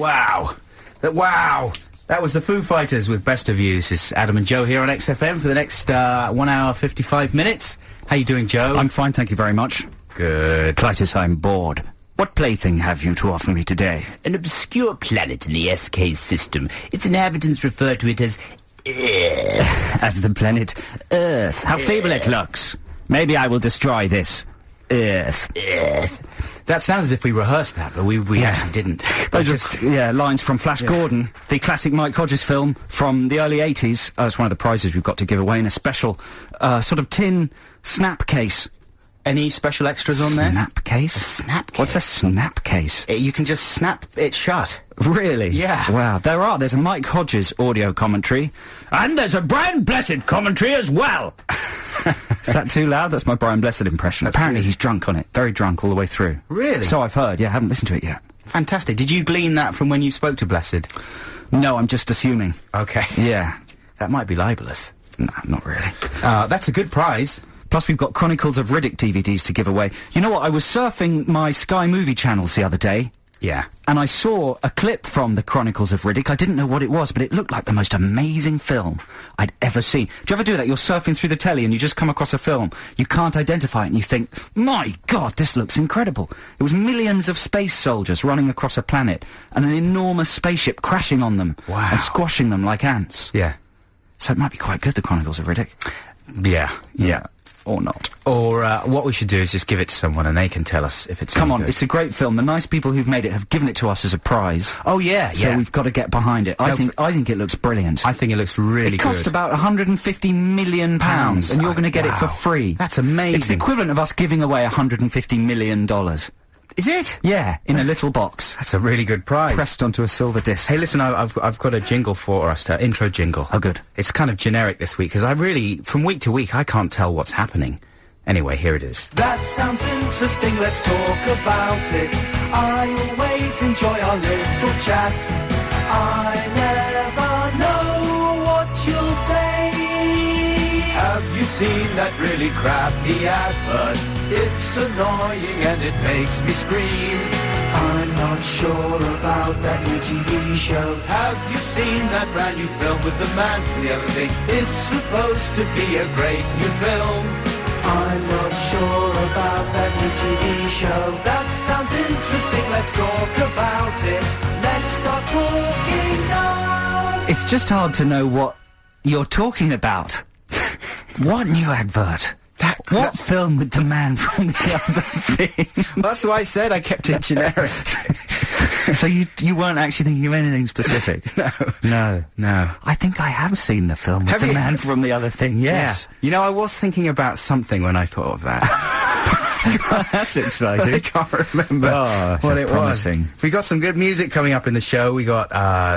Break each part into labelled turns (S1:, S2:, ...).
S1: Wow. Wow. That was the Foo Fighters with Best of You. This is Adam and Joe here on XFM for the next 1 hour, 55 minutes. How you doing, Joe?
S2: I'm fine, thank you very much.
S1: Good.
S2: Clytus, I'm bored. What plaything have you to offer me today?
S3: An obscure planet in the SK system. Its inhabitants refer to it as
S2: As the planet Earth. How feeble it looks. Maybe I will destroy this Earth.
S1: That sounds as if we rehearsed that, but we actually didn't.
S2: Those are, lines from Flash Gordon, the classic Mike Hodges film from the early 80s. It's one of the prizes we've got to give away in a special sort of tin snap case.
S1: Any special extras on there?
S2: Snap case?
S1: Snap case?
S2: What's a snap case?
S1: You can just snap it shut.
S2: Really?
S1: Yeah.
S2: Wow. There's a Mike Hodges audio commentary. And there's a Brian Blessed commentary as well. Is that too loud? That's my Brian Blessed impression. Apparently he's drunk on it. Very drunk all the way through.
S1: Really?
S2: So I've heard. Yeah, I haven't listened to it yet.
S1: Fantastic. Did you glean that from when you spoke to Blessed?
S2: No, I'm just assuming.
S1: Okay.
S2: Yeah.
S1: That might be libelous.
S2: No, not really.
S1: That's a good prize.
S2: Plus, we've got Chronicles of Riddick DVDs to give away. You know what? I was surfing my Sky Movie channels the other day.
S1: Yeah.
S2: And I saw a clip from the Chronicles of Riddick. I didn't know what it was, but it looked like the most amazing film I'd ever seen. Do you ever do that? You're surfing through the telly and you just come across a film. You can't identify it and you think, my God, this looks incredible. It was millions of space soldiers running across a planet and an enormous spaceship crashing on them.
S1: Wow.
S2: And squashing them like ants.
S1: Yeah.
S2: So it might be quite good, the Chronicles of Riddick.
S1: Yeah.
S2: Or not.
S1: Or what we should do is just give it to someone and they can tell us if it's
S2: Come
S1: any
S2: on,
S1: good.
S2: it's a great film. The nice people who've made it have given it to us as a prize.
S1: Oh, yeah,
S2: So we've got to get behind it. I think it looks brilliant.
S1: I think it looks really good.
S2: It cost about £150 million,
S1: Pounds.
S2: and you're going to get it for
S1: Wow.
S2: free.
S1: That's amazing.
S2: It's the equivalent of us giving away $150 million.
S1: Is it?
S2: Yeah, in a little box.
S1: That's a really good prize.
S2: Pressed onto a silver disc.
S1: Hey, listen, I've got a jingle for us, intro jingle.
S2: Oh, good.
S1: It's kind of generic this week, because from week to week, I can't tell what's happening. Anyway, here it is.
S4: That sounds interesting, let's talk about it. I always enjoy our little chats. I never know what you'll say. Have you seen that really crappy advert? It's annoying and it makes me scream. I'm not sure about that new TV show. Have you seen that brand new film with the man from the other thing? It's supposed to be a great new film. I'm not sure about that new TV show. That sounds interesting, let's talk about it. Let's start talking now.
S2: It's just hard to know what you're talking about. What new advert? What film with the man from the other thing?
S1: That's why I said I kept it generic.
S2: So you weren't actually thinking of anything specific? No. I think I have seen the film with the man from the other thing, yes.
S1: Yeah. You know, I was thinking about something when I thought of that.
S2: That's exciting.
S1: I can't remember what it
S2: promising.
S1: was. We got some good music coming up in the show. We got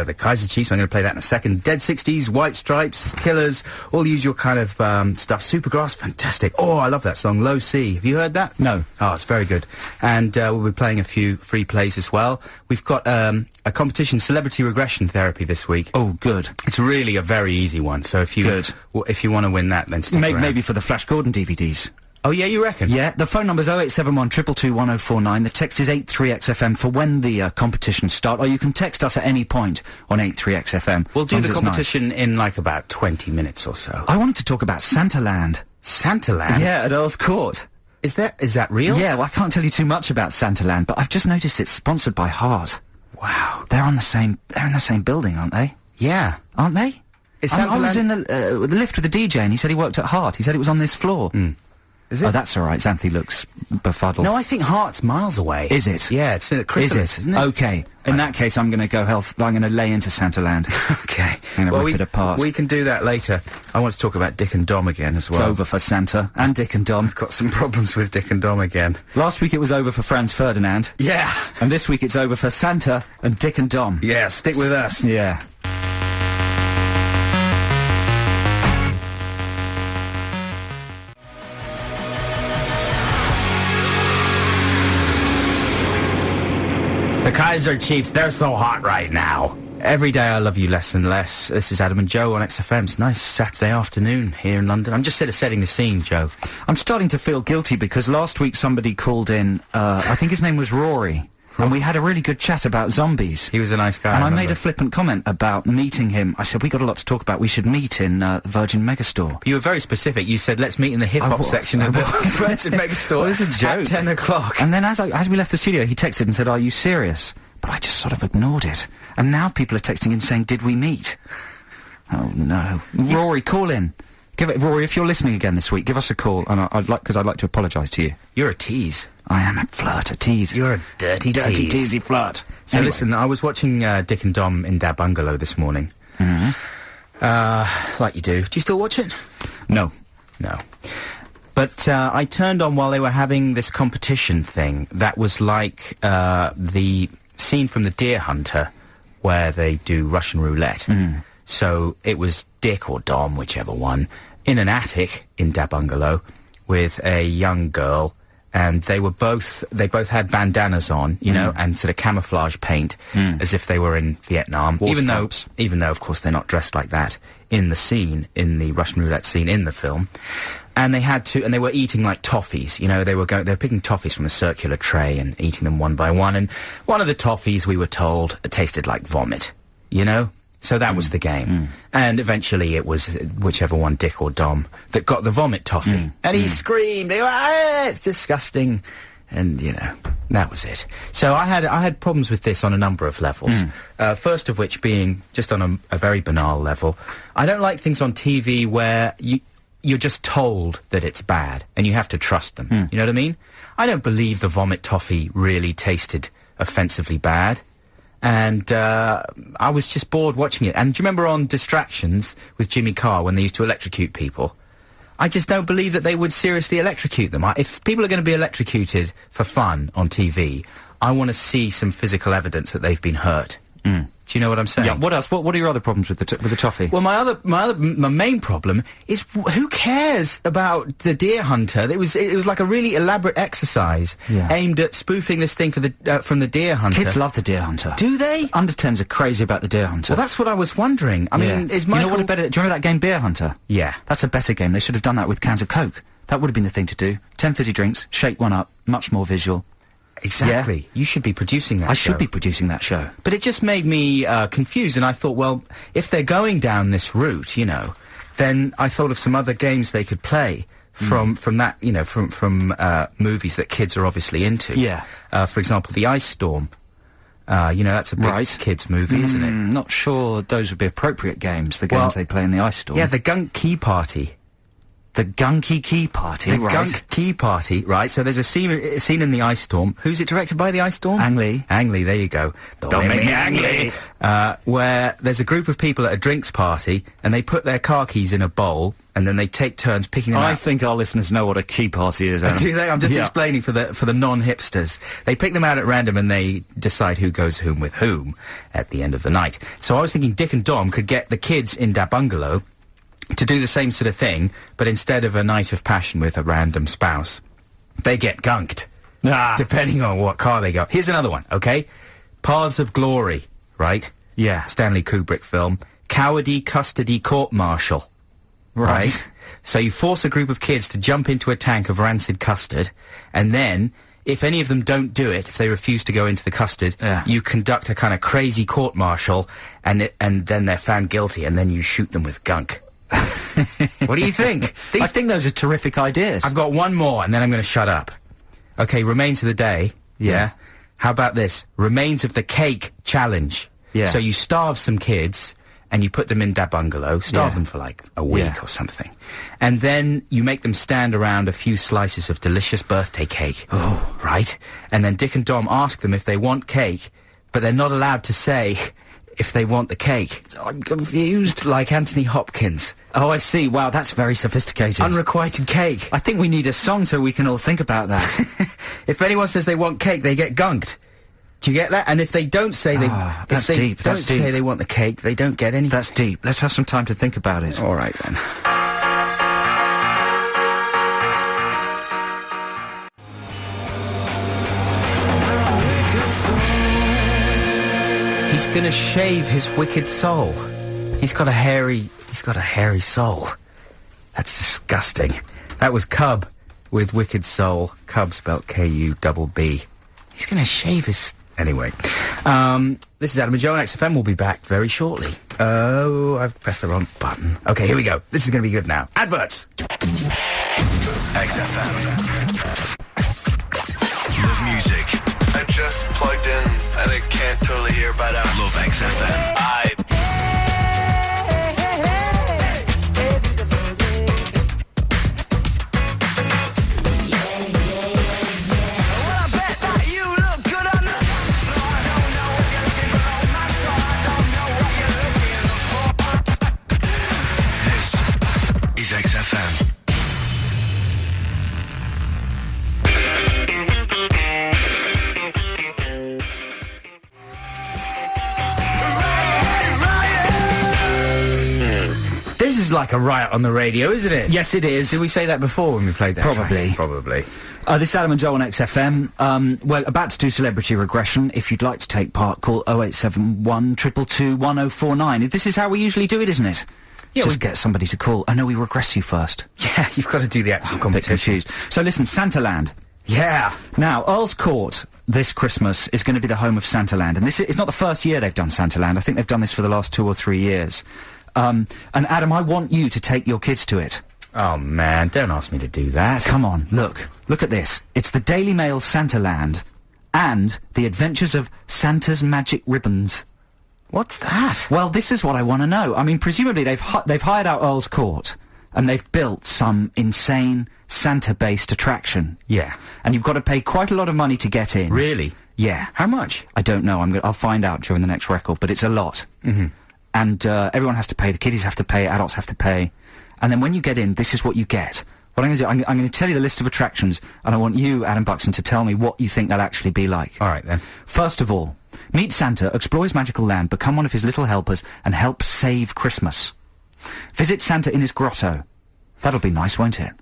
S1: the Kaiser Chiefs. I'm going to play that in a second. Dead 60s, White Stripes, Killers, all the usual kind of stuff. Supergrass, fantastic. Oh, I love that song, Low C. Have you heard that?
S2: No.
S1: Oh, it's very good. And we'll be playing a few free plays as well. We've got a competition, Celebrity Regression Therapy, this week.
S2: Oh, good.
S1: It's really a very easy one. So if you want to win that, then stick around.
S2: Maybe for the Flash Gordon DVDs.
S1: Oh, yeah, you reckon?
S2: Yeah, the phone number's 0871 222 1049. The text is 83XFM for when the competitions start, or you can text us at any point on 83XFM.
S1: We'll do the competition in, like, about 20 minutes or so.
S2: I wanted to talk about Santaland.
S1: Santaland?
S2: Yeah, at Earl's Court.
S1: Is that real?
S2: Yeah, well, I can't tell you too much about Santaland, but I've just noticed it's sponsored by Heart.
S1: Wow.
S2: They're in the same building, aren't they?
S1: Yeah.
S2: Aren't they? I was in the lift with the DJ, and he said he worked at Heart. He said it was on this floor.
S1: Is it?
S2: Oh, that's all right. Xanthi looks befuddled.
S1: No, I think Heart's miles away.
S2: Is it?
S1: Yeah, it's at Chrysalis, isn't it?
S2: Okay. In that case, I'm going to go I'm going to lay into Santaland.
S1: Okay.
S2: I'm going to rip it apart.
S1: We can do that later. I want to talk about Dick and Dom again as well.
S2: It's over for Santa and Dick and Dom.
S1: I've got some problems with Dick and Dom again.
S2: Last week it was over for Franz Ferdinand.
S1: Yeah.
S2: And this week it's over for Santa and Dick and Dom.
S1: Yeah, stick with us.
S2: Yeah.
S1: The Kaiser Chiefs, they're so hot right now. Every day I love you less and less. This is Adam and Joe on XFM. It's a nice Saturday afternoon here in London. I'm just sort of setting the scene, Joe.
S2: I'm starting to feel guilty because last week somebody called in, I think his name was Rory. and we had a really good chat about zombies.
S1: He was a nice guy.
S2: And I
S1: remember.
S2: made a flippant comment about meeting him. I said, we got a lot to talk about. We should meet in the Virgin Megastore.
S1: You were very specific. You said, let's meet in the hip-hop
S2: was,
S1: section of
S2: I
S1: the
S2: was.
S1: Virgin Megastore
S2: Well, it was a joke.
S1: at 10 o'clock.
S2: And then as we left the studio, he texted and said, are you serious? But I just sort of ignored it. And now people are texting in saying, did we meet? Oh, no. Rory, call in. Rory, if you're listening again this week, give us a call, and I'd like to apologise to you.
S1: You're a tease.
S2: I am a flirt, a tease.
S1: You're a dirty tease.
S2: teasy flirt.
S1: So
S2: Anyway.
S1: listen, I was watching Dick and Dom in Dad Bungalow this morning. Like you do. Do you still watch it?
S2: No.
S1: No. But I turned on while they were having this competition thing that was like the scene from The Deer Hunter where they do Russian roulette. So it was Dick or Dom, whichever one, in an attic in Dad Bungalow with a young girl, and they both had bandanas on, you know, and sort of camouflage paint, as if they were in Vietnam.
S2: War
S1: Even
S2: stamps.
S1: though, of course, they're not dressed like that in the scene, in the Russian roulette scene in the film. And they were eating like toffees, you know, they were picking toffees from a circular tray and eating them one by one, and one of the toffees, we were told, tasted like vomit, you know? So that was the game. And eventually it was whichever one, Dick or Dom, that got the vomit toffee. And he screamed, it's disgusting. And, you know, that was it. So I had problems with this on a number of levels. First of which being, just on a very banal level, I don't like things on TV where you're just told that it's bad and you have to trust them. You know what I mean? I don't believe the vomit toffee really tasted offensively bad. And I was just bored watching it. And do you remember on Distractions with Jimmy Carr when they used to electrocute people? I just don't believe that they would seriously electrocute them. If people are going to be electrocuted for fun on TV, I want to see some physical evidence that they've been hurt. Do you know what I'm saying?
S2: Yeah, what else? What are your other problems with the toffee?
S1: Well, my main problem is who cares about the Deer Hunter? It was like a really elaborate exercise aimed at spoofing this thing from the Deer Hunter.
S2: Kids love the Deer Hunter.
S1: Do they?
S2: Under 10s are crazy about the Deer Hunter.
S1: Well, that's what I was wondering. I mean, is Michael...
S2: You know what a better... Do you remember that game, Beer Hunter?
S1: Yeah.
S2: That's a better game. They should have done that with cans of Coke. That would have been the thing to do. 10 fizzy drinks, shake one up, much more visual.
S1: Exactly.
S2: Yeah.
S1: You should be producing that
S2: I
S1: show.
S2: should be producing that show.
S1: But it just made me confused, and I thought, well, if they're going down this route, you know, then I thought of some other games they could play from that, you know, from movies that kids are obviously into.
S2: Yeah.
S1: For example, The Ice Storm. You know, that's a big kids movie, isn't it?
S2: Not sure those would be appropriate games, the games
S1: Well,
S2: they play in the Ice Storm.
S1: Yeah, the Gunk Key Party.
S2: The Gunky Key Party,
S1: The
S2: right.
S1: Gunk Key Party, right. So there's a scene in The Ice Storm. Who's it directed by, The Ice Storm?
S2: Ang Lee.
S1: Ang Lee, there you go.
S2: Don't make me Ang Lee.
S1: Where there's a group of people at a drinks party, and they put their car keys in a bowl, and then they take turns picking them
S2: I
S1: out.
S2: think our listeners know what a key party is, Adam.
S1: Do they? I'm just
S2: Yeah.
S1: explaining for the non-hipsters. They pick them out at random and they decide who goes home with whom at the end of the night. So I was thinking Dick and Dom could get the kids in Da Bungalow to do the same sort of thing, but instead of a night of passion with a random spouse, they get gunked. Depending on what car they got. Here's another one, okay? Paths of Glory, right?
S2: Yeah.
S1: Stanley Kubrick film. Cowardly Custody Court-Martial. Right? So you force a group of kids to jump into a tank of rancid custard, and then, if any of them don't do it, if they refuse to go into the custard, you conduct a kind of crazy court-martial, and then they're found guilty, and then you shoot them with gunk. What do you think?
S2: I think those are terrific ideas.
S1: I've got one more, and then I'm going to shut up. Okay, Remains of the Day. Yeah. How about this? Remains of the Cake Challenge.
S2: Yeah.
S1: So you starve some kids, and you put them in Da Bungalow, starve them for like a week or something. And then you make them stand around a few slices of delicious birthday cake. Oh, right? And then Dick and Dom ask them if they want cake, but they're not allowed to say if they want the cake.
S2: I'm confused.
S1: Like Anthony Hopkins.
S2: Oh, I see. Wow, that's very sophisticated.
S1: Unrequited cake.
S2: I think we need a song so we can all think about that.
S1: If anyone says they want cake, they get gunked. Do you get that? And if they don't say they...
S2: that's
S1: if they
S2: deep,
S1: don't
S2: that's
S1: say
S2: deep.
S1: they want the cake, they don't get anything.
S2: That's deep. Let's have some time to think about it.
S1: All right, then. He's gonna shave his wicked soul. He's got a hairy soul. That's disgusting. That was Cub with Wicked Soul. Cub spelt K-U-B-B. He's gonna shave his Anyway, this is Adam and Joe on XFM. We'll be back very shortly. Oh, I've pressed the wrong button. Okay, here we go. This is going to be good now. Adverts.
S5: XFM. Love music. I just plugged in and I can't totally hear, but love XFM. XFM.
S1: This is like a riot on the radio, isn't it?
S2: Yes, it is.
S1: Did we say that before when we played that?
S2: Probably.
S1: track? Probably.
S2: This is Adam and Joe on XFM. We're about to do celebrity regression. If you'd like to take part, call 0871 222 1049. This is how we usually do it, isn't it?
S1: Yeah,
S2: Just get somebody to call. Oh, no, we regress you first.
S1: Yeah, you've got to do the actual
S2: I'm a bit
S1: competition.
S2: confused. So listen, Santaland.
S1: Yeah.
S2: Now, Earl's Court this Christmas is going to be the home of Santaland. And this is not the first year they've done Santaland. I think they've done this for the last 2 or 3 years. And Adam, I want you to take your kids to it.
S1: Oh, man, don't ask me to do that.
S2: Come on, look at this. It's the Daily Mail Santaland and the Adventures of Santa's Magic Ribbons.
S1: What's that?
S2: Well, this is what I want to know. I mean, presumably they've hired out Earl's Court and they've built some insane Santa-based attraction.
S1: Yeah.
S2: And you've got to pay quite a lot of money to get in.
S1: Really?
S2: Yeah.
S1: How much?
S2: I don't know. I'll find out during the next record, but it's a lot.
S1: Mm-hmm.
S2: And everyone has to pay. The kiddies have to pay. Adults have to pay. And then when you get in, this is what you get. What I'm going to do, I'm going to tell you the list of attractions, and I want you, Adam Buxton, to tell me what you think they'll actually be like.
S1: All right, then.
S2: First of all, meet Santa, explore his magical land, become one of his little helpers, and help save Christmas. Visit Santa in his grotto. That'll be nice, won't it?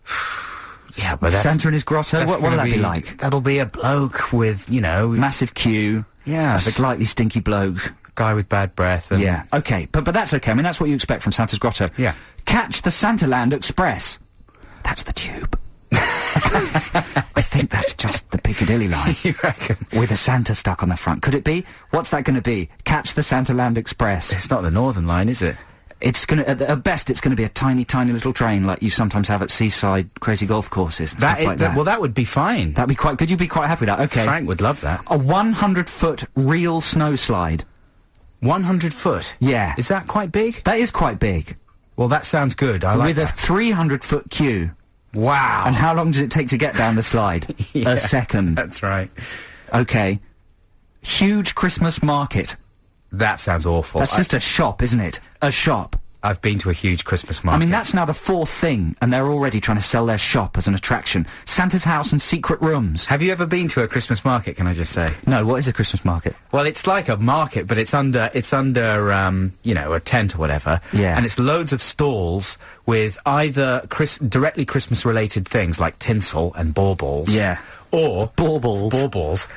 S1: Yeah, but
S2: Santa in his grotto? What'll that be like?
S1: That'll be a bloke with, you know...
S2: Massive queue.
S1: Yeah.
S2: A slightly stinky bloke.
S1: Guy with bad breath. And
S2: Yeah, okay. But that's okay. I mean, that's what you expect from Santa's grotto.
S1: Yeah.
S2: Catch the Santaland Express. That's the tube. I think that's just the Piccadilly line.
S1: You reckon?
S2: With a Santa stuck on the front. Could it be? What's that going to be? Catch the Santaland Express.
S1: It's not the Northern Line, is it?
S2: It's going to, at best, it's going to be a tiny, tiny little train like you sometimes have at seaside crazy golf courses and stuff like that.
S1: Well, that would be fine.
S2: That'd be quite good. You'd be quite happy with that. Okay.
S1: Frank would love that.
S2: A 100-foot real snow slide.
S1: 100 foot?
S2: Yeah.
S1: Is that quite big?
S2: That is quite big.
S1: Well, that sounds good. I like
S2: With a
S1: that.
S2: 300-foot queue.
S1: Wow.
S2: And how long does it take to get down the slide?
S1: Yeah,
S2: A second.
S1: That's right.
S2: Okay. Huge Christmas market.
S1: That sounds awful.
S2: That's just a shop, isn't it? A shop.
S1: I've been to a huge Christmas market.
S2: I mean, that's now the 4th thing, and they're already trying to sell their shop as an attraction. Santa's house and secret rooms.
S1: Have you ever been to a Christmas market, can I just say?
S2: No, what is a Christmas market?
S1: Well, it's like a market, but it's under, you know, a tent or whatever.
S2: Yeah.
S1: And it's loads of stalls with either directly Christmas-related things like tinsel and baubles.
S2: Yeah.
S1: Or...
S2: Baubles.
S1: Baubles.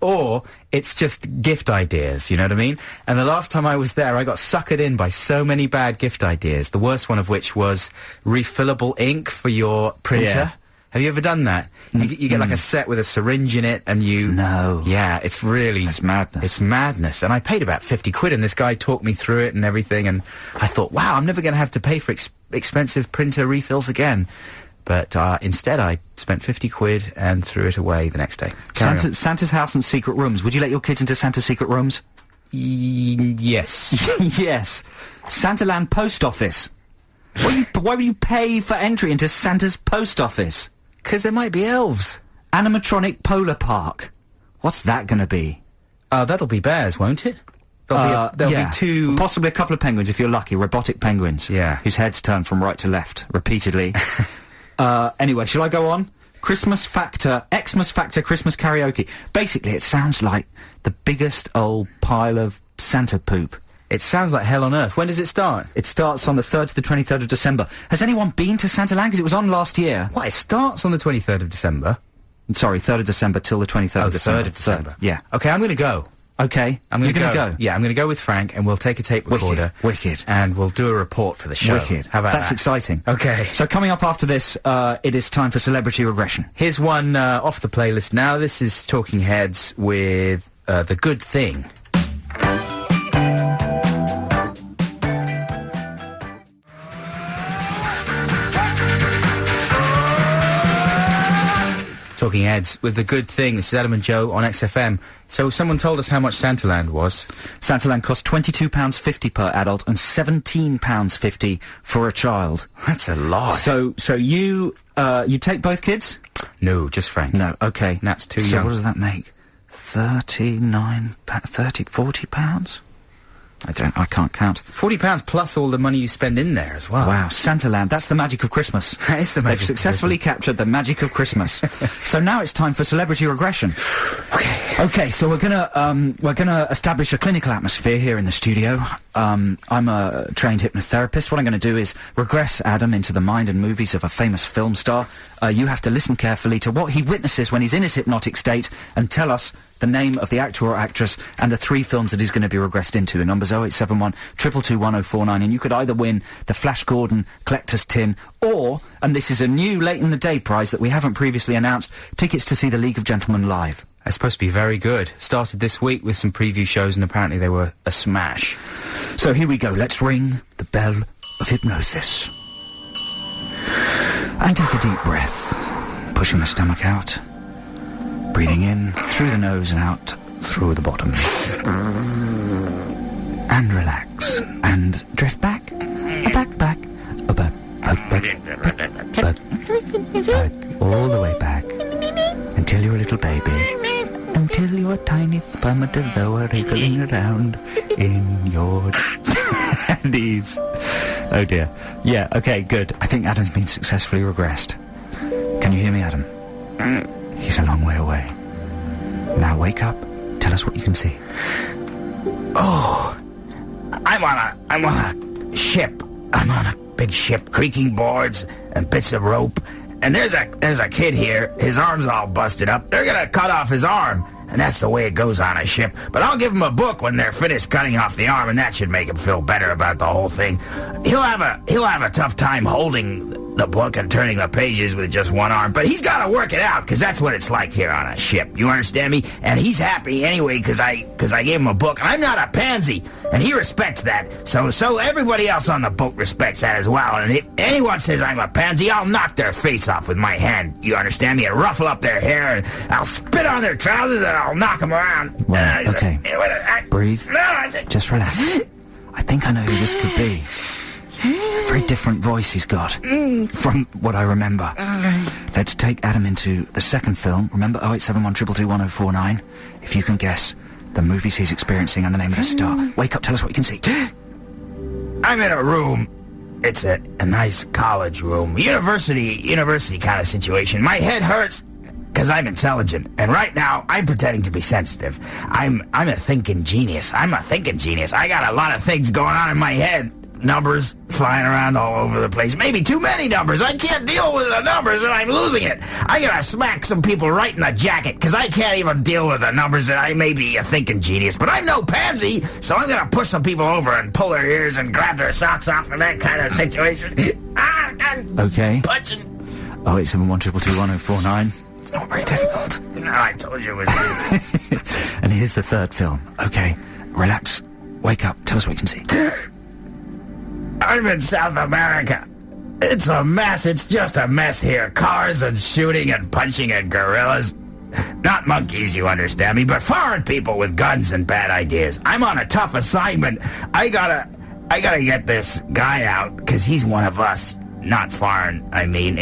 S1: Or it's just gift ideas, you know what I mean? And the last time I was there, I got suckered in by so many bad gift ideas, the worst one of which was refillable ink for your printer.
S2: Yeah.
S1: Have you ever done that? You get like a set with a syringe in it and you...
S2: No.
S1: Yeah, it's really...
S2: That's madness.
S1: It's madness. And I paid about 50 quid and this guy talked me through it and everything and I thought, wow, I'm never going to have to pay for expensive printer refills again. But instead I spent 50 quid and threw it away the next day.
S2: Santa's house and secret rooms. Would you let your kids into Santa's secret rooms?
S1: Yes.
S2: Yes. Santaland post office. Why would you pay for entry into Santa's post office?
S1: Because there might be elves.
S2: Animatronic polar park. What's that going to be?
S1: That'll be bears, won't it? There'll
S2: yeah.
S1: be two...
S2: Possibly a couple of penguins, if you're lucky. Robotic penguins.
S1: Yeah.
S2: Whose heads turn from right to left, repeatedly. Anyway, shall I go on? Xmas Factor Christmas karaoke. Basically, it sounds like the biggest old pile of Santa poop.
S1: It sounds like hell on earth. When does it start?
S2: It starts on the 3rd to the 23rd of December. Has anyone been to Santaland? Because it was on last year.
S1: What, it starts on the 23rd of December?
S2: Sorry, 3rd of December till the 23rd of
S1: the
S2: December.
S1: 3rd of December.
S2: Yeah.
S1: Okay, I'm going to go.
S2: Okay.
S1: You're
S2: gonna go?
S1: Yeah, I'm gonna go with Frank, and we'll take a tape recorder.
S2: Wicked.
S1: And we'll do a report for the show.
S2: Wicked.
S1: How about
S2: That's
S1: that?
S2: exciting.
S1: Okay.
S2: So coming up after this, it is time for Celebrity Regression.
S1: Here's one off the playlist now. This is Talking Heads with The Good Thing. Talking Heads with The Good Thing. This is Adam and Joe on XFM. So someone told us how much Santaland was.
S2: Santaland costs £22.50 per adult and £17.50 for a child.
S1: That's a lot.
S2: So you take both kids?
S1: No, just Frank.
S2: No, okay.
S1: That's too
S2: so
S1: young.
S2: What does that make? £40? I can't count.
S1: £40 plus all the money you spend in there as well.
S2: Wow, Santaland, that's the magic of Christmas.
S1: That is the magic
S2: They've
S1: of
S2: successfully captured the magic of Christmas. So now it's time for Celebrity Regression. Okay, so we're gonna establish a clinical atmosphere here in the studio. I'm a trained hypnotherapist. What I'm gonna do is regress Adam into the mind and movies of a famous film star. You have to listen carefully to what he witnesses when he's in his hypnotic state and tell us the name of the actor or actress and the 3 films that he's going to be regressed into. The number's 0871 222 1049, and you could either win the Flash Gordon Collector's Tin or, and this is a new late in the day prize that we haven't previously announced, tickets to see the League of Gentlemen live.
S1: They're supposed to be very good. Started this week with some preview shows, and apparently they were a smash.
S2: So here we go. Let's ring the bell of hypnosis. And take a deep breath, pushing the stomach out. Breathing in through the nose and out through the bottom. And relax. And drift back. Back. All the way back. Until you're a little baby. Until your tiny spermatozoa wriggling around in your handies. Oh dear. Yeah, okay, good. I think Adam's been successfully regressed. Can you hear me, Adam? He's a long way away. Now wake up. Tell us what you can see.
S3: Oh, I'm on a ship. I'm on a big ship, creaking boards and bits of rope. And there's a kid here. His arm's all busted up. They're gonna cut off his arm. And that's the way it goes on a ship. But I'll give him a book when they're finished cutting off the arm, and that should make him feel better about the whole thing. He'll have a tough time holding the book and turning the pages with just one arm, but he's got to work it out, because that's what it's like here on a ship. You understand me? And he's happy anyway, because I gave him a book, and I'm not a pansy, and he respects that. So everybody else on the boat respects that as well. And if anyone says I'm a pansy, I'll knock their face off with my hand. You understand me? And ruffle up their hair, and I'll spit on their trousers, and I'll knock them around.
S2: Well, okay. Breathe. Just relax. I think I know who this could be. Very different voice he's got from what I remember. Let's take Adam into the second film. Remember 0871 222 1049. If you can guess the movies he's experiencing and the name of the star. Wake up, tell us what you can see.
S3: I'm in a room. It's a nice college room. University kind of situation. My head hurts because I'm intelligent. And right now, I'm pretending to be sensitive. I'm a thinking genius. I got a lot of things going on in my head. Numbers flying around all over the place. Maybe too many numbers. I can't deal with the numbers and I'm losing it. I gotta smack some people right in the jacket because I can't even deal with the numbers, and I may be a thinking genius, but I'm no pansy, so I'm gonna push some people over and pull their ears and grab their socks off in that kind of situation.
S2: Okay.
S3: Punching.
S2: 0871 222 1049.
S3: It's not very difficult. No, I told you it was easy.
S2: And here's the third film. Okay. Relax. Wake up. Tell us what you can see.
S3: I'm in South America. It's a mess. It's just a mess here. Cars and shooting and punching and gorillas. Not monkeys, you understand me, but foreign people with guns and bad ideas. I'm on a tough assignment. I gotta get this guy out, because he's one of us. Not foreign, I mean.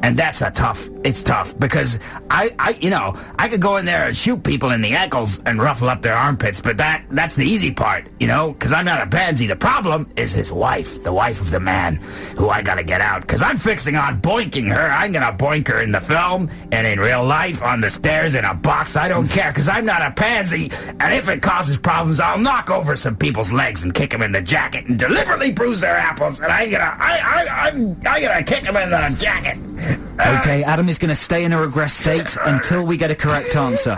S3: And that's it's tough, because I could go in there and shoot people in the ankles and ruffle up their armpits, but that's the easy part, because I'm not a pansy. The problem is his wife, the wife of the man, who I gotta get out, because I'm fixing on boinking her. I'm gonna boink her in the film and in real life, on the stairs, in a box. I don't care, because I'm not a pansy, and if it causes problems, I'll knock over some people's legs and kick them in the jacket and deliberately bruise their apples, and I'm gonna kick them in the jacket.
S2: Okay, Adam is going to stay in a regress state until we get a correct answer.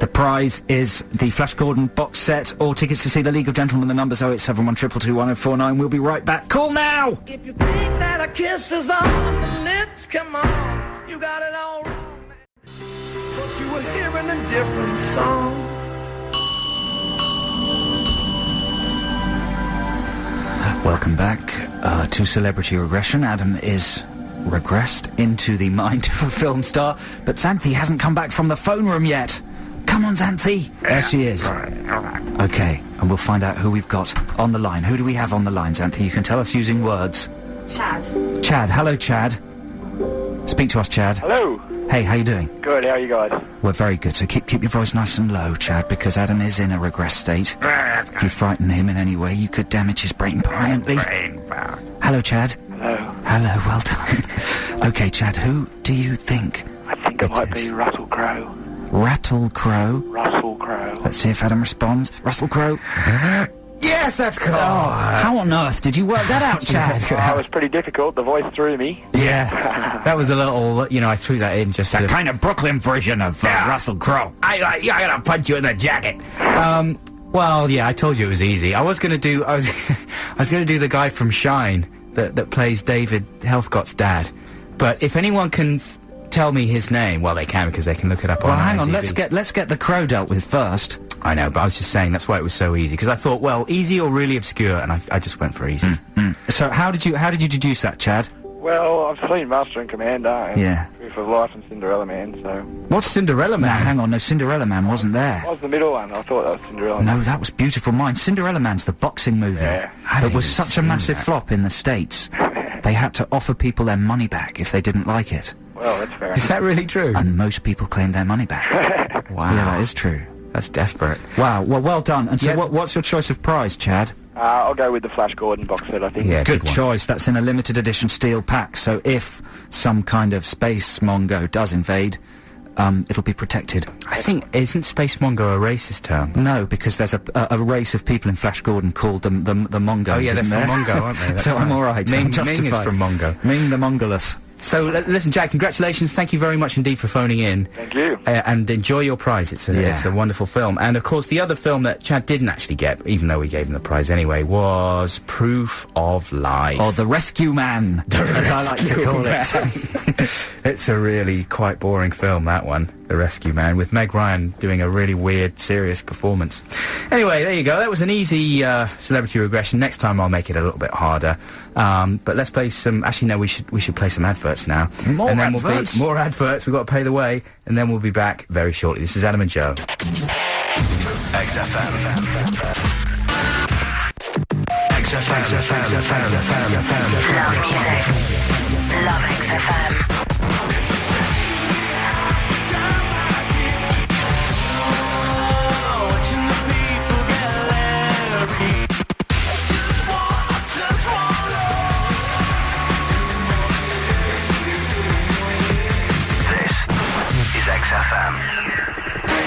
S2: The prize is the Flash Gordon box set or tickets to see The League of Gentlemen. The number's 0871 222 1049. We'll be right back. Call now!
S4: If you think that a kiss is on the lips, come on, you got it all wrong. But you were hearing a different song.
S2: Welcome back to Celebrity Regression. Adam is regressed into the mind of a film star, but Xanthi hasn't come back from the phone room yet. Come on, Xanthi. There she is. Okay, and we'll find out who we've got on the line. Who do we have on the line, Xanthi? You can tell us using words.
S6: Chad.
S2: Chad. Hello, Chad. Speak to us, Chad.
S7: Hello.
S2: Hey, how you doing?
S7: Good, how are you guys?
S2: We're very good, so keep your voice nice and low, Chad, because Adam is in a regress state. If you frighten him in any way, you could damage his brain permanently. Hello, Chad.
S7: Hello.
S2: Hello, well done. Okay, Chad, who do you think
S7: I think it might be Russell Crowe.
S2: Rattle Crowe.
S7: Russell Crowe.
S2: Let's see if Adam responds. Russell Crowe.
S1: Yes, that's cool.
S2: Oh, how on earth did you work that out, Chad?
S7: That was pretty difficult. The voice threw me.
S1: Yeah, that was a little, you know, I threw that in just to...
S3: Kind of Brooklyn version of Russell Crowe.
S1: I gotta punch you in the jacket. Well, yeah, I told you it was easy. I was gonna do the guy from Shine that plays David Helfgott's dad. But if anyone can tell me his name, well, they can because they can look it up on
S2: Well, hang on,
S1: IMDb.
S2: let's get the Crow dealt with first.
S1: I know, but I was just saying that's why it was so easy, because I thought, well, easy or really obscure, and I just went for easy.
S2: So how did you deduce that, Chad?
S7: Well, I've seen Master and Commander and
S2: Yeah.
S7: Proof of Life and Cinderella Man, so...
S1: What's Cinderella
S2: Now,
S1: Man?
S2: hang on, no, Cinderella Man wasn't there.
S7: What was the middle one? I thought that was Cinderella Man.
S2: No, that was Beautiful Mind. Cinderella Man's the boxing movie.
S7: Yeah.
S2: That was
S1: even
S2: such a
S1: seen
S2: massive
S1: that.
S2: flop in the States. They had to offer people their money back if they didn't like it.
S7: Well, that's fair
S1: Is
S7: enough.
S1: that really true?
S2: And most people claimed their money back.
S1: Wow.
S2: Yeah, that is true.
S1: That's desperate.
S2: Wow, well done. And so
S1: Yeah.
S2: what's your choice of prize, Chad?
S7: I'll go with the Flash Gordon box set, I think.
S1: Yeah,
S2: Good
S1: one.
S2: choice. That's in a limited edition steel pack, so if some kind of space mongo does invade, it'll be protected.
S1: I think, isn't Space Mongo a racist term?
S2: No, because there's a race of people in Flash Gordon called the Mongos,
S1: Oh, yeah, they're
S2: isn't
S1: from
S2: there?
S1: Mongo, aren't they? That's
S2: So I'm
S1: right.
S2: all right.
S1: Ming-
S2: I'm
S1: Ming is
S2: justified.
S1: from Mongo.
S2: Ming the Mongolus.
S1: So, listen, Jack, congratulations. Thank you very much indeed for phoning in.
S7: Thank you.
S1: And enjoy your prize. It's a wonderful film. And, of course, the other film that Chad didn't actually get, even though we gave him the prize anyway, was Proof of Life.
S2: Or The Rescue Man, as I like to call it.
S1: It's a really quite boring film, that one, The Rescue Man, with Meg Ryan doing a really weird, serious performance. Anyway, there you go. That was an easy celebrity regression. Next time I'll make it a little bit harder. But let's play some... Actually, no, we should play some adverts now.
S2: More
S1: and then
S2: adverts?
S1: More adverts. We've got to pay the way. And then we'll be back very shortly. This is Adam and Joe.
S5: XFM. XFM.
S6: Love music. Love XFM.
S5: This is XFM.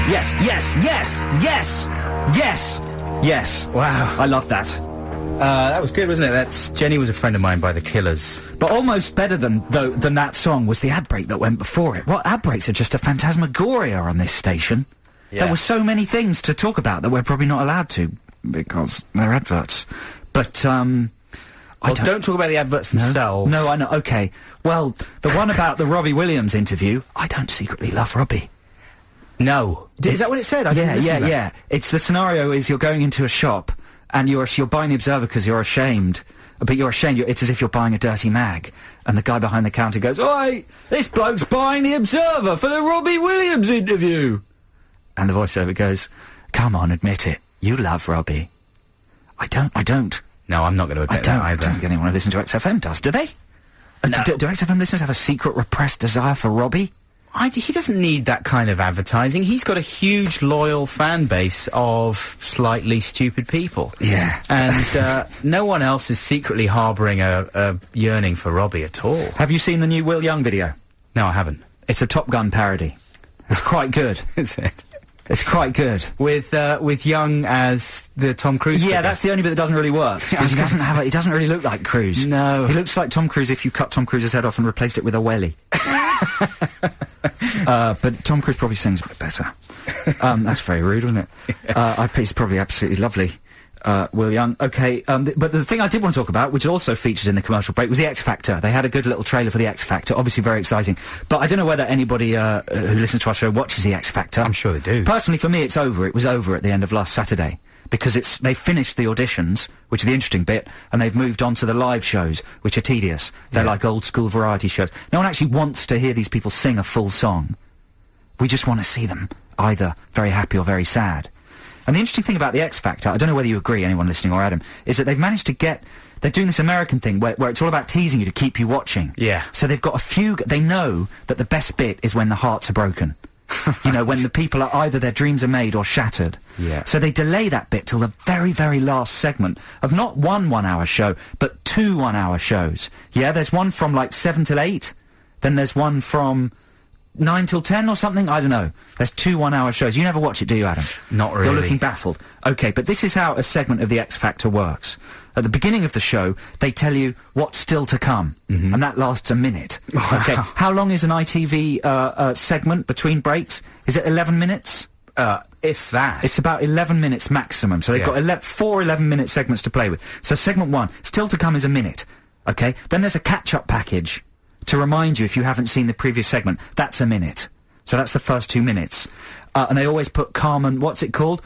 S2: Yes, yes, yes, yes, yes, yes.
S1: Wow.
S2: I love that.
S1: That was good, wasn't it? That's Jenny was a friend of mine by the Killers.
S2: But almost better than that song was the ad break that went before it. Well, ad breaks are just a phantasmagoria on this station.
S1: Yeah.
S2: There were so many things to talk about that we're probably not allowed to because they're adverts. But
S1: Well, don't talk about the adverts themselves.
S2: No, I know. Okay. Well, the one about the Robbie Williams interview. I don't secretly love Robbie.
S1: No. Is that what it said? I didn't listen to that.
S2: Yeah. It's the scenario is you're going into a shop and you're buying the Observer because you're ashamed. But you're ashamed. It's as if you're buying a dirty mag. And the guy behind the counter goes, "Oi, this bloke's buying the Observer for the Robbie Williams interview." And the voiceover goes, "Come on, admit it. You love Robbie." I don't.
S1: No, I'm not going to admit that
S2: I
S1: either.
S2: don't think anyone who listens to XFM does, do they?
S1: No.
S2: Do XFM listeners have a secret repressed desire for Robbie?
S1: He doesn't need that kind of advertising. He's got a huge, loyal fan base of slightly stupid people.
S2: Yeah.
S1: And no one else is secretly harbouring a yearning for Robbie at all.
S2: Have you seen the new Will Young video?
S1: No, I haven't.
S2: It's a Top Gun parody. It's quite good.
S1: Is it?
S2: It's quite good.
S1: With Young as the Tom Cruise
S2: Yeah,
S1: figure.
S2: that's the only bit that doesn't really work. Because he doesn't really look like Cruise.
S1: No.
S2: He looks like Tom Cruise if you cut Tom Cruise's head off and replaced it with a welly. But Tom Cruise probably sings a bit better. That's very rude, isn't it? He's probably absolutely lovely. Will Young. Okay, but the thing I did want to talk about, which also featured in the commercial break, was the X Factor. They had a good little trailer for the X Factor, obviously very exciting. But I don't know whether anybody who listens to our show watches the X Factor.
S1: I'm sure they do.
S2: Personally, for me, it's over. It was over at the end of last Saturday. Because they finished the auditions, which is the interesting bit, and they've moved on to the live shows, which are tedious. They're like old-school variety shows. No one actually wants to hear these people sing a full song. We just want to see them either very happy or very sad. And the interesting thing about the X Factor, I don't know whether you agree, anyone listening, or Adam, is that they've managed to get... They're doing this American thing where it's all about teasing you to keep you watching.
S1: Yeah.
S2: So they've got a few... They know that the best bit is when the hearts are broken. You know, when the people are either their dreams are made or shattered.
S1: Yeah.
S2: So they delay that bit till the very, very last segment of not one 1 hour show, but 2 1 hour shows. Yeah, there's one from like 7 till 8, then there's one from 9 till 10 or something, I don't know. There's 2 1 hour shows. You never watch it, do you, Adam?
S1: Not really.
S2: You're looking baffled. Okay, but this is how a segment of the X Factor works. At the beginning of the show, they tell you what's still to come, and that lasts a minute. Okay, how long is an ITV segment between breaks? Is it 11 minutes?
S1: If that.
S2: It's about 11 minutes maximum, so they've got 4 11-minute segments to play with. So segment 1, still to come is a minute, okay? Then there's a catch-up package to remind you if you haven't seen the previous segment. That's a minute. So that's the first 2 minutes. And they always put Carmen, what's it called?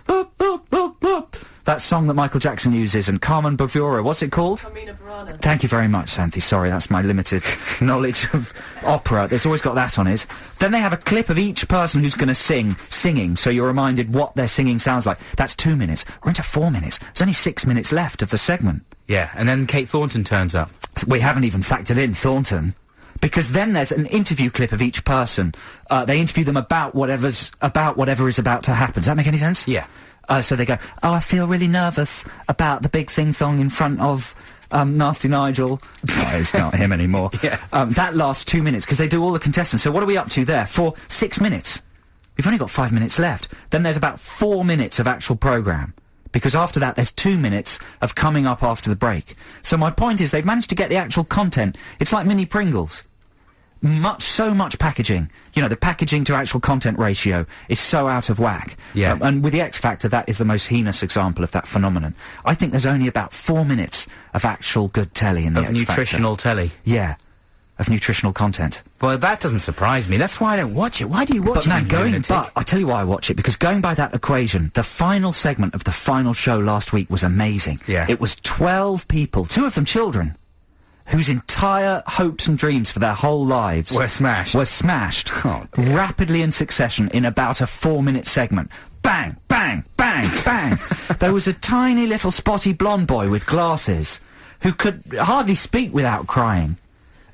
S2: That song that Michael Jackson uses, and Carmen Bravura, what's it called?
S8: Carmina Burana.
S2: Thank you very much, Santhi. Sorry, that's my limited knowledge of opera. There's always got that on it. Then they have a clip of each person who's going to singing, so you're reminded what their singing sounds like. That's 2 minutes. We're into 4 minutes. There's only 6 minutes left of the segment.
S1: Yeah, and then Kate Thornton turns up.
S2: We haven't even factored in Thornton. Because then there's an interview clip of each person. They interview them about whatever is about to happen. Does that make any sense?
S1: Yeah.
S2: So they go, I feel really nervous about the big thing-thong in front of Nasty Nigel. It's not him anymore.
S1: Yeah.
S2: That lasts 2 minutes, because they do all the contestants. So what are we up to there? For 6 minutes. We've only got 5 minutes left. Then there's about 4 minutes of actual programme. Because after that, there's 2 minutes of coming up after the break. So my point is, they've managed to get the actual content. It's like mini Pringles. So much packaging. You know, the packaging to actual content ratio is so out of whack.
S1: Yeah.
S2: And with the X Factor, that is the most heinous example of that phenomenon. I think there's only about 4 minutes of actual good telly in the X Factor.
S1: Of nutritional telly.
S2: Yeah. Of nutritional content.
S1: Well, that doesn't surprise me. That's why I don't watch it. Why do you watch
S2: But
S1: it?
S2: man, but I'll tell you why I watch it, because going by that equation, the final segment of the final show last week was amazing.
S1: Yeah.
S2: It was 12 people, 2 of them children, whose entire hopes and dreams for their whole lives
S1: Were smashed. Oh, dear.
S2: rapidly in succession in about a 4-minute segment. Bang, bang, bang, bang. There was a tiny little spotty blonde boy with glasses who could hardly speak without crying,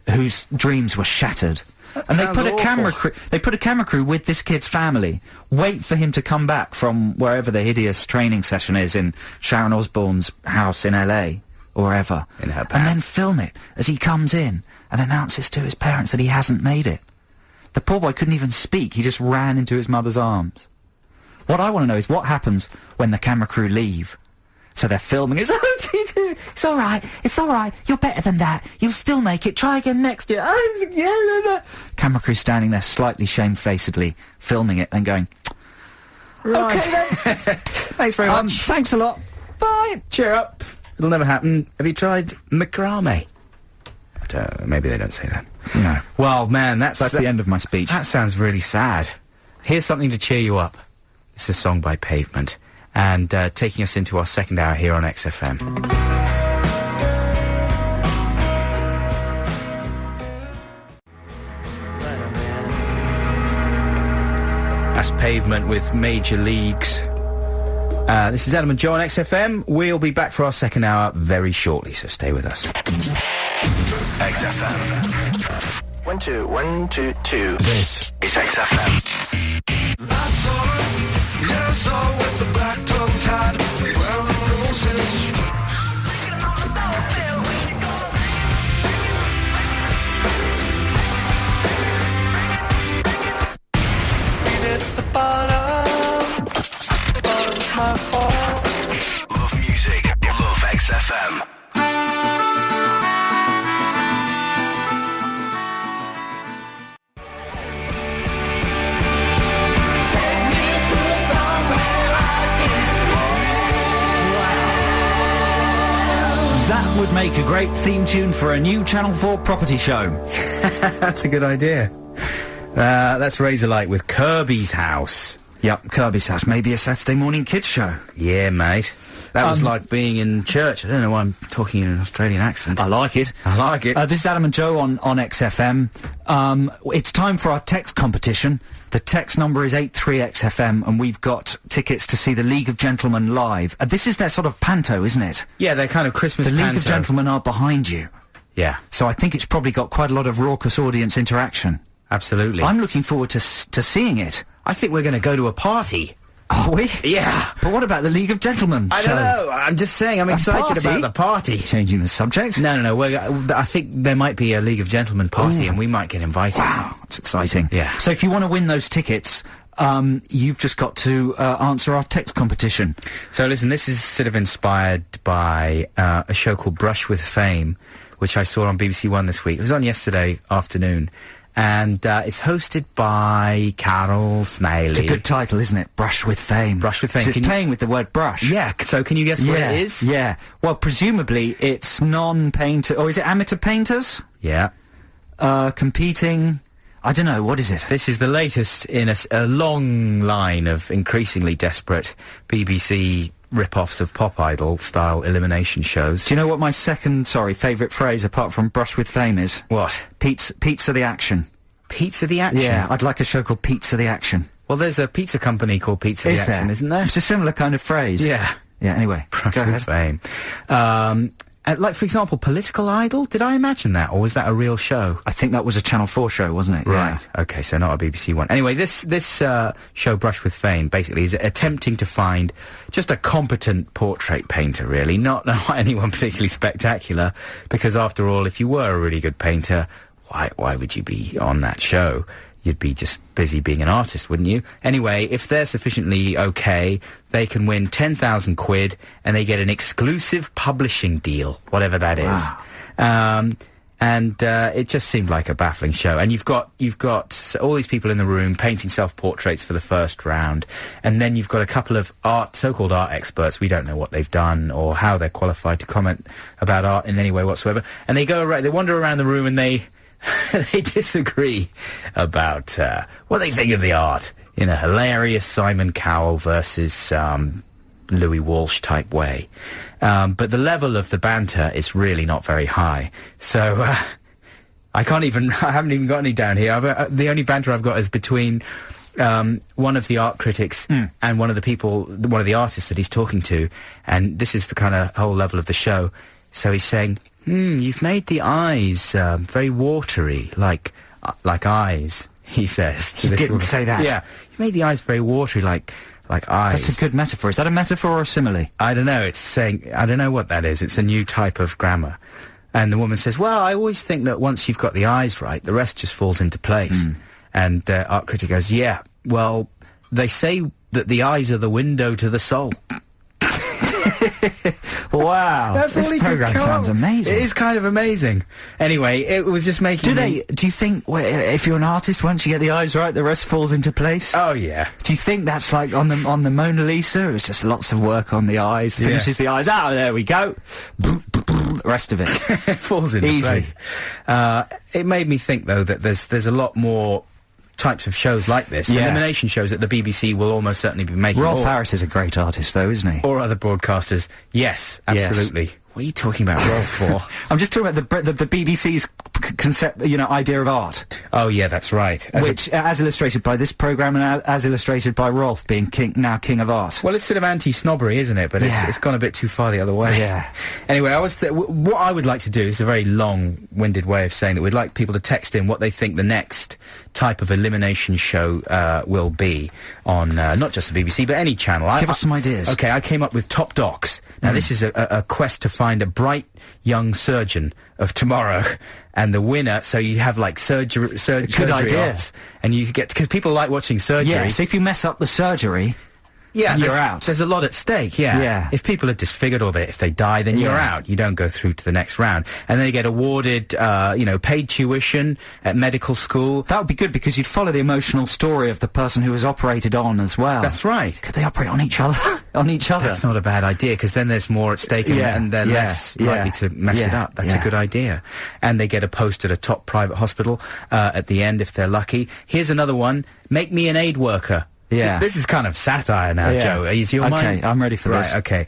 S2: whose dreams were shattered. And they put a camera crew with this kid's family, wait for him to come back from wherever the hideous training session is in Sharon Osbourne's house in LA. Or wherever,
S1: in her
S2: and then film it as he comes in and announces to his parents that he hasn't made it. The poor boy couldn't even speak, he just ran into his mother's arms. What I want to know is what happens when the camera crew leave. So they're filming, it's alright, you're better than that, you'll still make it, try again next year. Camera crew standing there slightly shamefacedly, filming it and going,
S1: Right.
S2: okay then.
S1: Thanks very much.
S2: Thanks a lot, bye.
S1: Cheer up. It'll never happen. Have you tried macrame? Maybe they don't say that.
S2: No.
S1: Well, man, that's
S2: the end of my speech.
S1: That sounds really sad. Here's something to cheer you up. This is a song by Pavement, and taking us into our second hour here on XFM. That's Pavement with Major Leagues. This is Adam and Joe on XFM. We'll be back for our second hour very shortly, so stay with us.
S5: XFM.
S9: 1 2 1 2 2.
S5: This is XFM. With the black tongue tied, wearing roses.
S9: At the bottom, my fault.
S5: Love music. Love XFM.
S2: That would make a great theme tune for a new Channel 4 property show.
S1: That's a good idea. That's Razorlight with Kirby's House.
S2: Yep, Kirby's House. Maybe a Saturday morning kids show.
S1: Yeah, mate. That was like being in church. I don't know why I'm talking in an Australian accent.
S2: I like it.
S1: I like it.
S2: This is Adam and Joe on XFM. It's time for our text competition. The text number is 83XFM, and we've got tickets to see the League of Gentlemen live. This is their sort of panto, isn't it?
S1: Yeah, they're kind of Christmas
S2: The League
S1: panto.
S2: of Gentlemen are behind you.
S1: Yeah,
S2: So I think it's probably got quite a lot of raucous audience interaction.
S1: absolutely.
S2: I'm looking forward to seeing it.
S1: I think we're going to go to a party.
S2: Are we?
S1: Yeah.
S2: But what about the League of Gentlemen?
S1: I don't know. I'm just saying. I'm excited
S2: party?
S1: about the party.
S2: Changing the subject?
S1: No. I think there might be a League of Gentlemen party, and we might get invited.
S2: Wow, that's exciting.
S1: Yeah.
S2: So if you want to win those tickets, you've just got to answer our text competition.
S1: So listen, this is sort of inspired by a show called Brush with Fame, which I saw on BBC One this week. It was on yesterday afternoon. And it's hosted by Carol Smiley.
S2: It's a good title, isn't it? Brush with Fame.
S1: Brush with Fame.
S2: 'Cause it's playing with the word brush.
S1: Yeah, so can you guess what it is?
S2: Yeah. Well, presumably it's non-painter... Or is it amateur painters?
S1: Yeah.
S2: Competing... I don't know, what is it?
S1: This is the latest in a long line of increasingly desperate BBC rip-offs of Pop Idol-style elimination shows.
S2: Do you know what my second, favourite phrase apart from Brush with Fame is?
S1: What?
S2: Pizza the Action.
S1: Pizza the Action?
S2: Yeah, I'd like a show called Pizza the Action.
S1: Well, there's a pizza company called Pizza the Action, isn't there?
S2: It's a similar kind of phrase.
S1: Yeah.
S2: Yeah, anyway.
S1: Brush
S2: go
S1: with
S2: ahead.
S1: Fame. Like, for example, Political Idol? Did I imagine that, or was that a real show?
S2: I think that was a Channel 4 show, wasn't it?
S1: Right. Okay, so not a BBC one. Anyway, this show, Brush with Fame, basically is attempting to find just a competent portrait painter, really. Not anyone particularly spectacular, because after all, if you were a really good painter, why would you be on that show? You'd be just busy being an artist, wouldn't you? Anyway, if they're sufficiently okay, they can win 10,000 quid and they get an exclusive publishing deal, whatever that is. And it just seemed like a baffling show. And you've got all these people in the room painting self-portraits for the first round, and then you've got a couple of so-called art experts. We don't know what they've done or how they're qualified to comment about art in any way whatsoever. And they wander around the room and they they disagree about what they think of the art in a hilarious Simon Cowell versus Louis Walsh type way. But the level of the banter is really not very high. So I haven't even got any down here. The only banter I've got is between one of the art critics and one of the artists that he's talking to, and this is the kind of whole level of the show. So he's saying, you've made the eyes very watery, like eyes, he says.
S2: He didn't say that.
S1: Yeah, you made the eyes very watery, like eyes.
S2: That's a good metaphor. Is that a metaphor or a simile?
S1: I don't know. It's saying, I don't know what that is. It's a new type of grammar. And the woman says, well, I always think that once you've got the eyes right, the rest just falls into place. And the art critic goes, yeah, well, they say that the eyes are the window to the soul.
S2: Wow, this program sounds amazing.
S1: It is kind of amazing. Anyway, it was just making.
S2: Do you think if you're an artist, once you get the eyes right, the rest falls into place?
S1: Oh yeah.
S2: Do you think that's like on the Mona Lisa? It's just lots of work on the eyes. Finishes the eyes. Oh, there we go. The rest of it
S1: falls into place. It made me think though that there's a lot more types of shows like this, elimination shows that the BBC will almost certainly be making.
S2: Rolf Harris is a great artist, though, isn't he?
S1: Or other broadcasters. Yes, absolutely. Yes. What are you talking about Rolf for?
S2: I'm just talking about the BBC's concept, idea of art.
S1: Oh yeah, that's right.
S2: As illustrated by this programme and as illustrated by Rolf being king of art.
S1: Well, it's sort of anti-snobbery, isn't it? But it's gone a bit too far the other way.
S2: Yeah.
S1: Anyway, what I would like to do is a very long-winded way of saying that we'd like people to text in what they think the next type of elimination show will be on not just the BBC but any channel.
S2: Give us some ideas.
S1: Okay, I came up with Top Docs. Now this is a quest to find a bright young surgeon of tomorrow, and the winner. So you have like surgery
S2: idea.
S1: offs, and you get, because people like watching surgery.
S2: Yeah. So if you mess up the surgery.
S1: Yeah,
S2: and you're
S1: there's-
S2: out.
S1: There's a lot at stake, yeah.
S2: Yeah.
S1: If people are disfigured or if they die, then you're
S2: Yeah.
S1: out. You don't go through to the next round. And then you get awarded, paid tuition at medical school.
S2: That would be good because you'd follow the emotional story of the person who was operated on as well.
S1: That's right.
S2: Could they operate on each other? on each other?
S1: That's not a bad idea, because then there's more at stake and,
S2: Yeah,
S1: and they're
S2: yeah,
S1: less
S2: yeah,
S1: likely to mess it
S2: yeah,
S1: up. That's
S2: yeah.
S1: a good idea. And they get a post at a top private hospital at the end if they're lucky. Here's another one. Make me an aid worker.
S2: Yeah.
S1: This is kind of satire now,
S2: Yeah.
S1: Joe. Is your
S2: Okay,
S1: mind?
S2: I'm ready for
S1: right,
S2: this.
S1: Okay.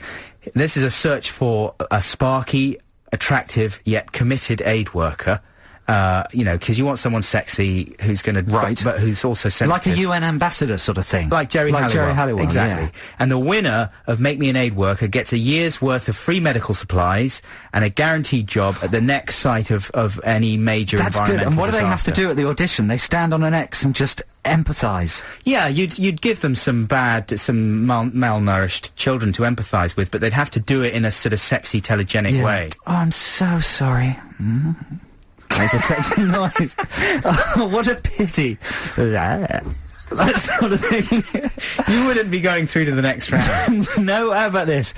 S1: This is a search for a sparky, attractive, yet committed aid worker. Because you want someone sexy who's going to...
S2: Right.
S1: But who's also sensitive.
S2: Like a UN ambassador sort of thing.
S1: Like Jerry Halliwell. Exactly.
S2: yeah.
S1: And the winner of Make Me an Aid Worker gets a year's worth of free medical supplies and a guaranteed job at the next site of any major
S2: That's good.
S1: environmental
S2: And what do they have to
S1: disaster.
S2: do at the audition? They stand on an X and just empathise.
S1: Yeah, you'd give them some malnourished children to empathise with, but they'd have to do it in a sort of sexy, telegenic way.
S2: Oh, I'm so sorry. That's a sexy noise. Oh, what a pity. That sort of thing.
S1: You wouldn't be going through to the next round.
S2: No, how about this?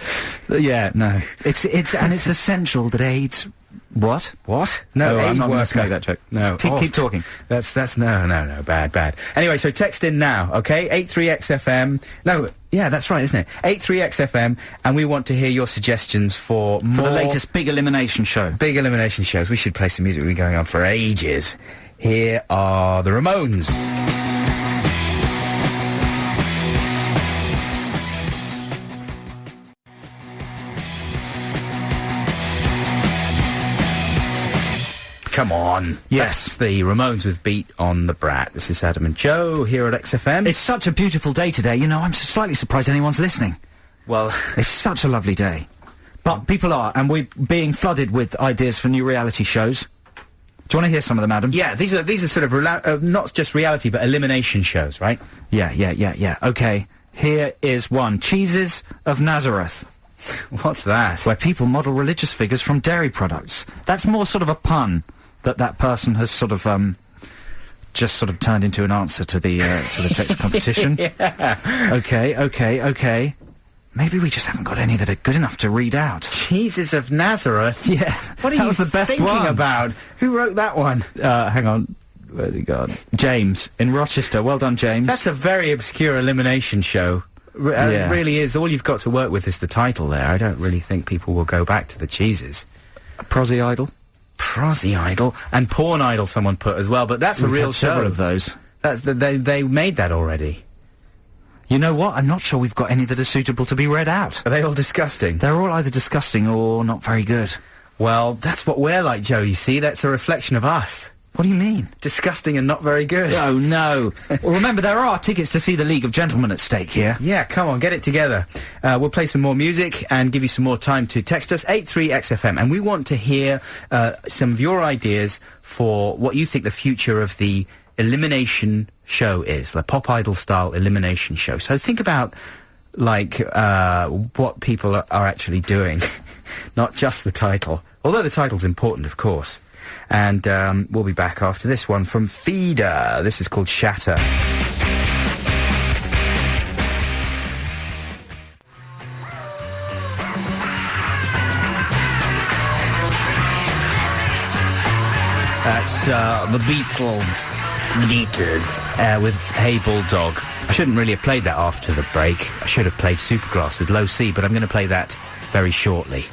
S2: Yeah, no. It's essential that AIDS... What?
S1: What? No,
S2: Oh,
S1: aid
S2: I'm not gonna
S1: worker.
S2: make that joke.
S1: No.
S2: Keep talking.
S1: That's no, bad. Anyway, so text in now, okay? 83XFM. No, yeah, that's right, isn't it? 83XFM, and we want to hear your suggestions for more...
S2: For the latest big elimination show.
S1: Big elimination shows. We should play some music. We've been going on for ages. Here are the Ramones. Come on.
S2: Yes.
S1: That's the Ramones with Beat on the Brat. This is Adam and Joe here at XFM.
S2: It's such a beautiful day today. You know, I'm slightly surprised anyone's listening.
S1: well,
S2: It's such a lovely day. But people are, and we're being flooded with ideas for new reality shows. Do you want to hear some of them, Adam?
S1: yeah, these are sort of not just reality, but elimination shows, right?
S2: Yeah. Okay, here is one. Cheeses of Nazareth,
S1: What's that?
S2: where people model religious figures from dairy products. That's more sort of a pun that person has sort of, just sort of turned into an answer to the text competition.
S1: Yeah.
S2: Okay. Maybe we just haven't got any that are good enough to read out.
S1: Jesus of Nazareth?
S2: Yeah,
S1: What are
S2: that
S1: you
S2: was the best
S1: thinking
S2: one.
S1: about? Who wrote that one?
S2: Hang on. Where's he gone? James, in Rochester. Well done, James.
S1: That's a very obscure elimination show.
S2: Yeah.
S1: It really is. All you've got to work with is the title there. I don't really think people will go back to the cheeses.
S2: a prosy idol.
S1: Prosy Idol and Porn Idol someone put as well, but that's a
S2: We've
S1: real
S2: had several
S1: show.
S2: of those.
S1: They made that already.
S2: You know what? I'm not sure we've got any that are suitable to be read out.
S1: Are they all disgusting?
S2: They're all either disgusting or not very good.
S1: Well, that's what we're like, Joe, you see? That's a reflection of us.
S2: What do you mean?
S1: Disgusting and not very good.
S2: Oh, no. Well, remember, there are tickets to see the League of Gentlemen at stake here.
S1: Yeah, come on, get it together. We'll play some more music and give you some more time to text us, 83XFM, and we want to hear some of your ideas for what you think the future of the elimination show is, the Pop Idol-style elimination show. So think about, like, what people are actually doing, not just the title. Although the title's important, of course. And we'll be back after this one from Feeder. This is called Shatter. That's the Beatles. The Beatles. With Hey Bulldog. I shouldn't really have played that after the break. I should have played Supergrass with Low C, but I'm going to play that very shortly.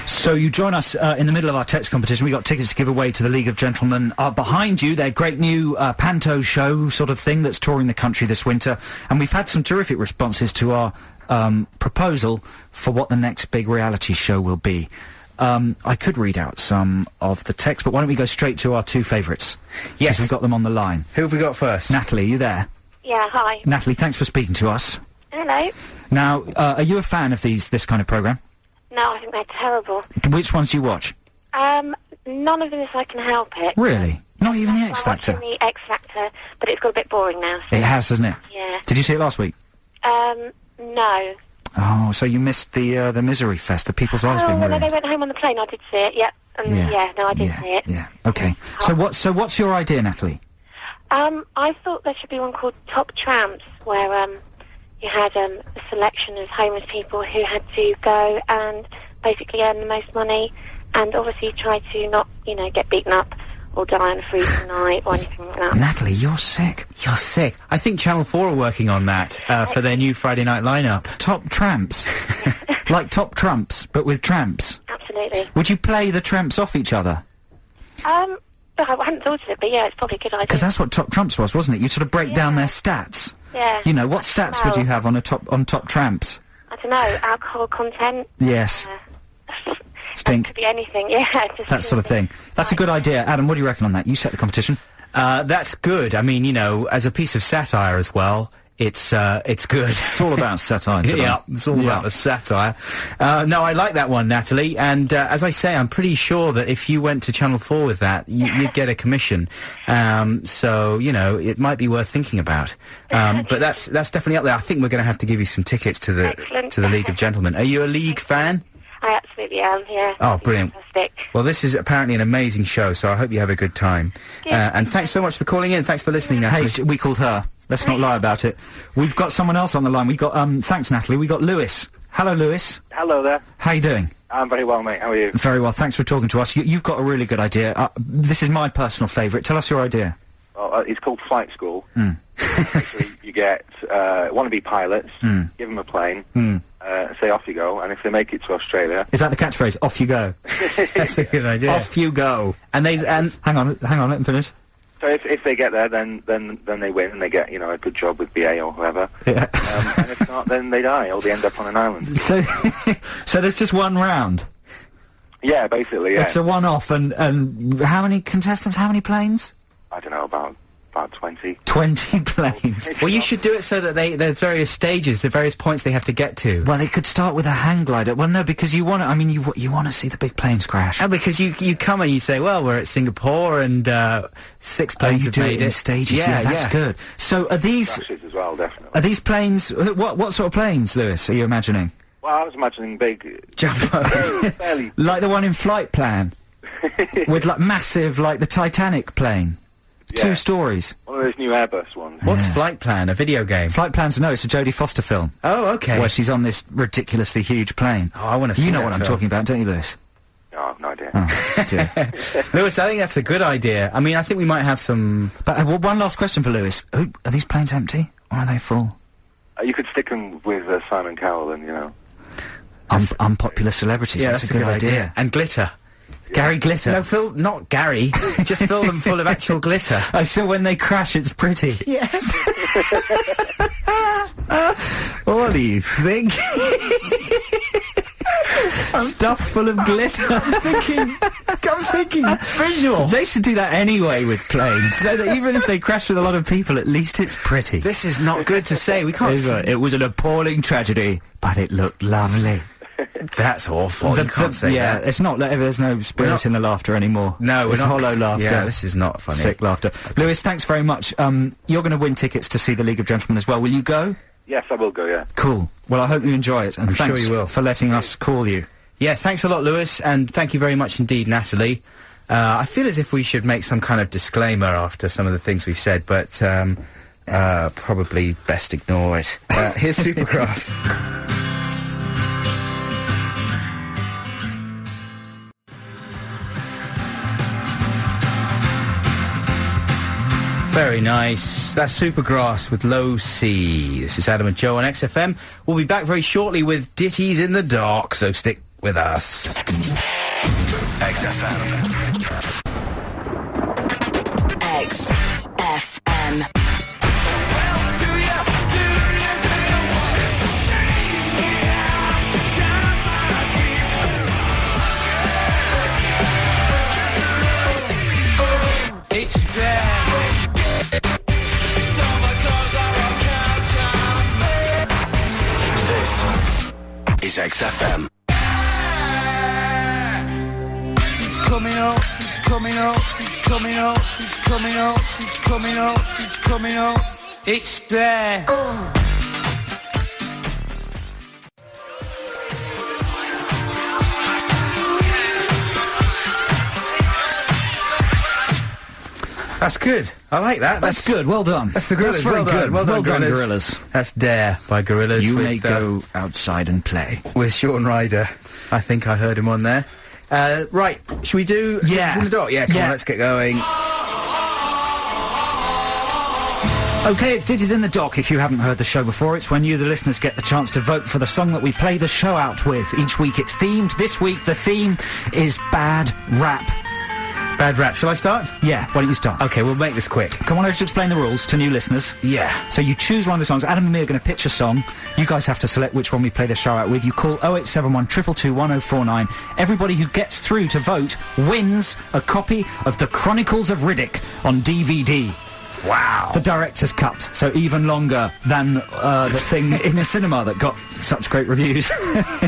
S2: So you join us in the middle of our text competition. We got tickets to give away to the League of Gentlemen. Behind you, their great new panto show sort of thing that's touring the country this winter. And we've had some terrific responses to our proposal for what the next big reality show will be. I could read out some of the text, but why don't we go straight to our two favourites?
S1: Yes.
S2: 'Cause we've got them on the line.
S1: Who have we got first?
S2: Natalie, are you there?
S8: Yeah, hi.
S2: Natalie, thanks for speaking to us.
S8: Hello.
S2: Now, are you a fan of this kind of programme?
S8: No, I think they're terrible.
S2: Which ones do you watch?
S8: None of them if I can help it.
S2: Really? Not even the X
S8: I'm
S2: Factor?
S8: watching the X Factor, but it's got a bit boring now. So.
S2: It has, hasn't it?
S8: Yeah.
S2: Did you see it last week?
S8: No.
S2: Oh, so you missed the Misery Fest, the People's Eyes being
S8: no,
S2: ruined.
S8: they went home on the plane. I did see it. Yeah. No, I did see it.
S2: Yeah. Okay. So what's your idea, Natalie?
S8: I thought there should be one called Top Tramps, where you had a selection of homeless people who had to go and basically earn the most money, and obviously try to not, get beaten up or die on a freezing night or anything like that.
S2: Natalie, you're sick.
S1: You're sick. I think Channel 4 are working on that for their new Friday night lineup.
S2: Top tramps. Like Top Trumps, but with tramps.
S8: Absolutely.
S2: Would you play the tramps off each other?
S8: I hadn't thought of it, but yeah, it's probably a good idea.
S2: Because that's what Top Trumps was, wasn't it? You sort of break down their stats.
S8: Yeah.
S2: What stats would you have on Top Tramps?
S8: I don't know, alcohol content.
S2: Yes. Stink.
S8: Could be anything, yeah.
S2: That sort of thing. That's a good idea. Adam, what do you reckon on that? You set the competition.
S1: That's good. I mean, as a piece of satire as well, it's good.
S2: It's all about satire.
S1: Yeah, it's all about the satire. No, I like that one, Natalie. And as I say, I'm pretty sure that if you went to Channel 4 with that, you'd get a commission. So, it might be worth thinking about. But that's definitely up there. I think we're going to have to give you some tickets to the League of Gentlemen. Are you a League fan?
S8: I absolutely am, yeah.
S1: Oh, brilliant.
S8: Fantastic.
S1: Well, this is apparently an amazing show, so I hope you have a good time. And thanks so much for calling in. Thanks for listening, Natalie.
S2: Hey, we called her. Let's not lie about it. We've got someone else on the line. We've got, thanks, Natalie. We've got Lewis. Hello, Lewis.
S7: Hello there.
S2: How you doing?
S7: I'm very well, mate. How are you?
S2: Very well. Thanks for talking to us. You've got a really good idea. This is my personal favourite. Tell us your idea.
S7: Well, it's called Flight School. Basically, you get wannabe pilots, give them a plane, say off you go, and if they make it to Australia...
S2: Is that the catchphrase? Off you go.
S1: That's a good idea.
S2: Off you go.
S1: And
S2: hang on, let them finish.
S7: So if they get there, then they win and they get a good job with BA or whoever.
S2: Yeah.
S7: And if not, then they die or they end up on an island.
S2: So there's just one round.
S7: Yeah, basically. Yeah.
S2: It's a one-off, and how many contestants? How many planes?
S7: I don't know, about 20.
S2: 20 planes.
S1: Well, you should do it so that there's various stages, the various points they have to get to.
S2: Well, they could start with a hang glider. Well, no, because you want to. I mean, you want to see the big planes crash.
S1: Oh, because you come and you say, well, we're at Singapore and 6 planes have made it
S2: in stages. Yeah, that's good. So are these
S7: crashes as well, definitely.
S2: Are these planes? What sort of planes, Lewis? Are you imagining?
S7: Well, I was imagining big
S1: jumbos,
S7: fairly
S2: like the one in Flight Plan, with like massive, like the Titanic plane.
S7: Yeah.
S2: 2 stories.
S7: One of those new Airbus ones.
S1: What's Flight Plan? A video game?
S2: Flight Plan's it's a Jodie Foster film.
S1: Oh, okay.
S2: Where she's on this ridiculously huge plane.
S1: Oh, I want to see
S2: You know
S1: that
S2: what I'm
S1: film.
S2: talking about, don't you, Lewis?
S7: No, I have no idea.
S2: Oh, dear.
S1: Lewis, I think that's a good idea. I mean, I think we might have some...
S2: But one last question for Lewis. Are these planes empty, or are they full?
S7: You could stick them with Simon Cowell and,
S2: Unpopular celebrities.
S1: Yeah,
S2: that's a good idea.
S1: And glitter.
S2: Gary Glitter.
S1: No, not Gary. Just fill them full of actual glitter.
S2: Oh, so when they crash, it's pretty.
S1: Yes.
S2: What do you think? Stuff full of glitter.
S1: I'm thinking visual.
S2: They should do that anyway with planes, so that even if they crash with a lot of people, at least it's pretty.
S1: This is not good to say. We can't.
S2: It was an appalling tragedy, but it looked lovely.
S1: That's awful. You can't say that.
S2: It's not. There's no spirit in the laughter anymore.
S1: No,
S2: it's hollow laughter.
S1: Yeah, this is not funny.
S2: Sick laughter. Lewis, thanks very much. You're going to win tickets to see the League of Gentlemen as well. Will you go?
S7: Yes, I will go, yeah.
S2: Cool. Well, I hope you enjoy it, and
S1: I'm
S2: thanks
S1: sure you will.
S2: for letting us call you.
S1: Yeah, thanks a lot, Lewis, and thank you very much indeed, Natalie. I feel as if we should make some kind of disclaimer after some of the things we've said, but probably best ignore it. Here's Supergrass. Very nice. That's Supergrass with Low C. This is Adam and Joe on XFM. We'll be back very shortly with Ditties in the Dark, so stick with us.
S5: XFM.
S6: XFM.
S5: Is XFM.
S4: Coming up, coming up, coming up, coming up, coming up, coming up. It's there.
S1: that's good. I like that.
S2: That's good. Well done.
S1: That's the Gorillaz.
S2: That's very
S1: Well done.
S2: good.
S1: Well done,
S2: Gorillaz.
S1: That's Dare by Gorillaz.
S2: You
S1: with,
S2: may go outside and play.
S1: with Sean Ryder. I think I heard him on there. Right, should we do
S2: Yeah.
S1: This in the Dock? Yeah, come on, let's get going.
S2: Okay, it's Digits in the Dock. If you haven't heard the show before, it's when you, the listeners, get the chance to vote for the song that we play the show out with. Each week it's themed. This week the theme is bad rap.
S1: Bad rap. Shall I start?
S2: Yeah, why don't you start?
S1: Okay, we'll make this quick.
S2: Come on, let's explain the rules to new listeners.
S1: Yeah.
S2: So you choose one of the songs. Adam and me are going to pitch a song. You guys have to select which one we play the show out with. You call 0871 222 1049. Everybody who gets through to vote wins a copy of The Chronicles of Riddick on DVD.
S1: Wow.
S2: The director's cut, so even longer than the thing in the cinema that got such great reviews.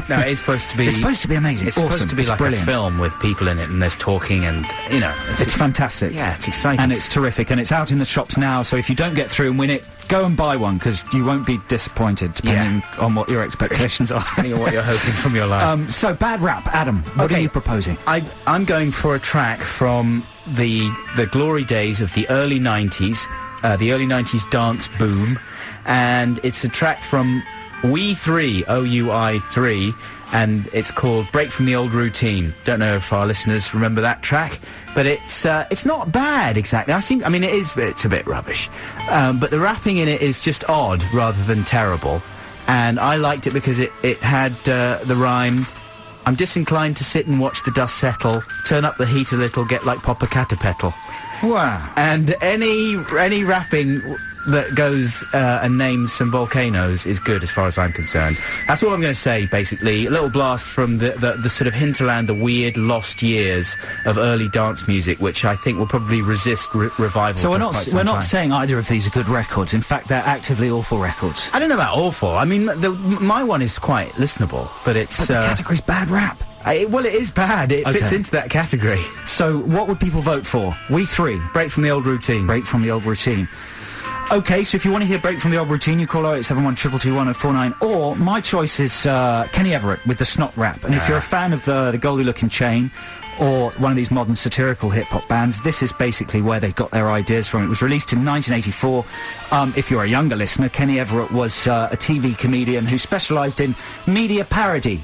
S1: No, it's supposed to be...
S2: It's supposed to be amazing.
S1: It's
S2: awesome.
S1: supposed to be like
S2: brilliant.
S1: a film with people in it and there's talking and, you know...
S2: It's fantastic.
S1: Yeah, it's exciting.
S2: And it's terrific, and it's out in the shops now, so if you don't get through and win it, go and buy one, because you won't be disappointed, depending on what your expectations are.
S1: Depending on what you're hoping from your life.
S2: So, bad rap, Adam, what are you proposing?
S1: I'm going for a track from the glory days of the early 90s, the early 90s dance boom, and it's a track from We3, OUI3, and it's called Break From The Old Routine. Don't know if our listeners remember that track, but it's not bad exactly. It's a bit rubbish, but the rapping in it is just odd rather than terrible, and I liked it because it had the rhyme, I'm disinclined to sit and watch the dust settle, turn up the heat a little, get like Popocatépetl.
S2: Wow.
S1: And any rapping that goes and names some volcanoes is good as far as I'm concerned. That's all I'm going to say, basically. A little blast from the sort of hinterland, the weird lost years of early dance music, which I think will probably resist revival.
S2: So we're not saying either of these are good records. In fact, they're actively awful records.
S1: I don't know about awful. I mean, my one is quite listenable, but it's...
S2: But the category's bad rap.
S1: Well, it is bad. It fits into that category.
S2: So what would people vote for? We3.
S1: Break From The Old Routine.
S2: Break From The Old Routine. Okay, so if you want to hear Break From The Old Routine, you call 0871 222 1049. Or my choice is Kenny Everett with the Snot Rap. And if you're a fan of the Goldie-looking Chain, or one of these modern satirical hip-hop bands, this is basically where they got their ideas from. It was released in 1984. If you're a younger listener, Kenny Everett was a TV comedian who specialised in media parody.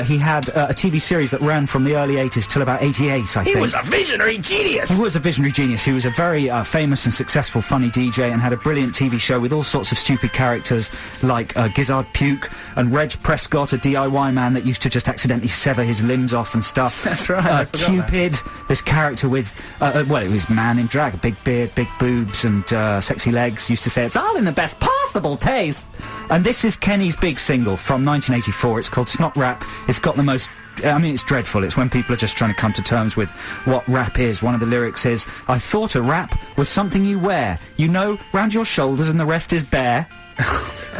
S2: He had a TV series that ran from the early 80s till about 88, I think.
S1: He was a visionary genius!
S2: He was a visionary genius. He was a very famous and successful funny DJ and had a brilliant TV show with all sorts of stupid characters like Gizzard Puke and Reg Prescott, a DIY man that used to just accidentally sever his limbs off and stuff.
S1: That's right, I forgot
S2: Cupid, this character with, it was man in drag, a big beard, big boobs and sexy legs, used to say, it's all in the best possible taste. And this is Kenny's big single from 1984. It's called Snot Rap. It's got the most... it's dreadful. It's when people are just trying to come to terms with what rap is. One of the lyrics is, I thought a rap was something you wear. You know, round your shoulders and the rest is bare.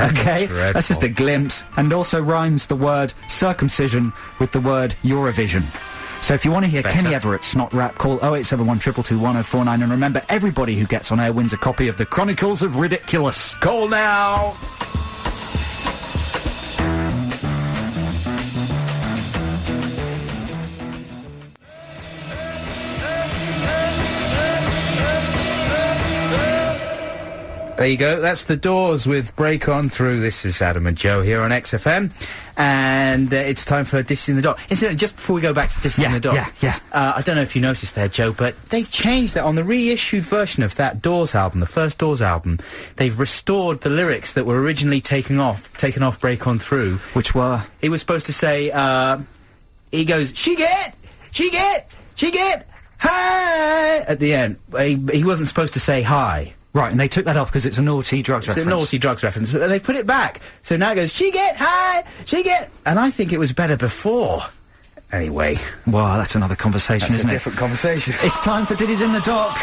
S2: Okay?
S1: Dreadful.
S2: That's just a glimpse. And also rhymes the word circumcision with the word Eurovision. So if you want to hear Kenny Everett's Snot Rap, call 0871 222 1049. And remember, everybody who gets on air wins a copy of The Chronicles of Ridiculous.
S1: Call now! There you go. That's The Doors with Break On Through. This is Adam and Joe here on XFM. And it's time for Dishes in the Dock. Incidentally, just before we go back to Dishes in the Dock. I don't know if you noticed there, Joe, but they've changed that on the reissued version of that Doors album, the first Doors album. They've restored the lyrics that were originally taken off Break On Through.
S2: Which were?
S1: He was supposed to say, he goes, she get, hi, at the end. He wasn't supposed to say hi.
S2: Right, and they took that off because it's a naughty drugs reference.
S1: It's a naughty drugs reference. And they put it back. So now it goes, she get, hi, she get. And I think it was better before. Anyway.
S2: Wow, that's another conversation, isn't it?
S1: That's a different conversation.
S2: It's time for Ditties in the Dock.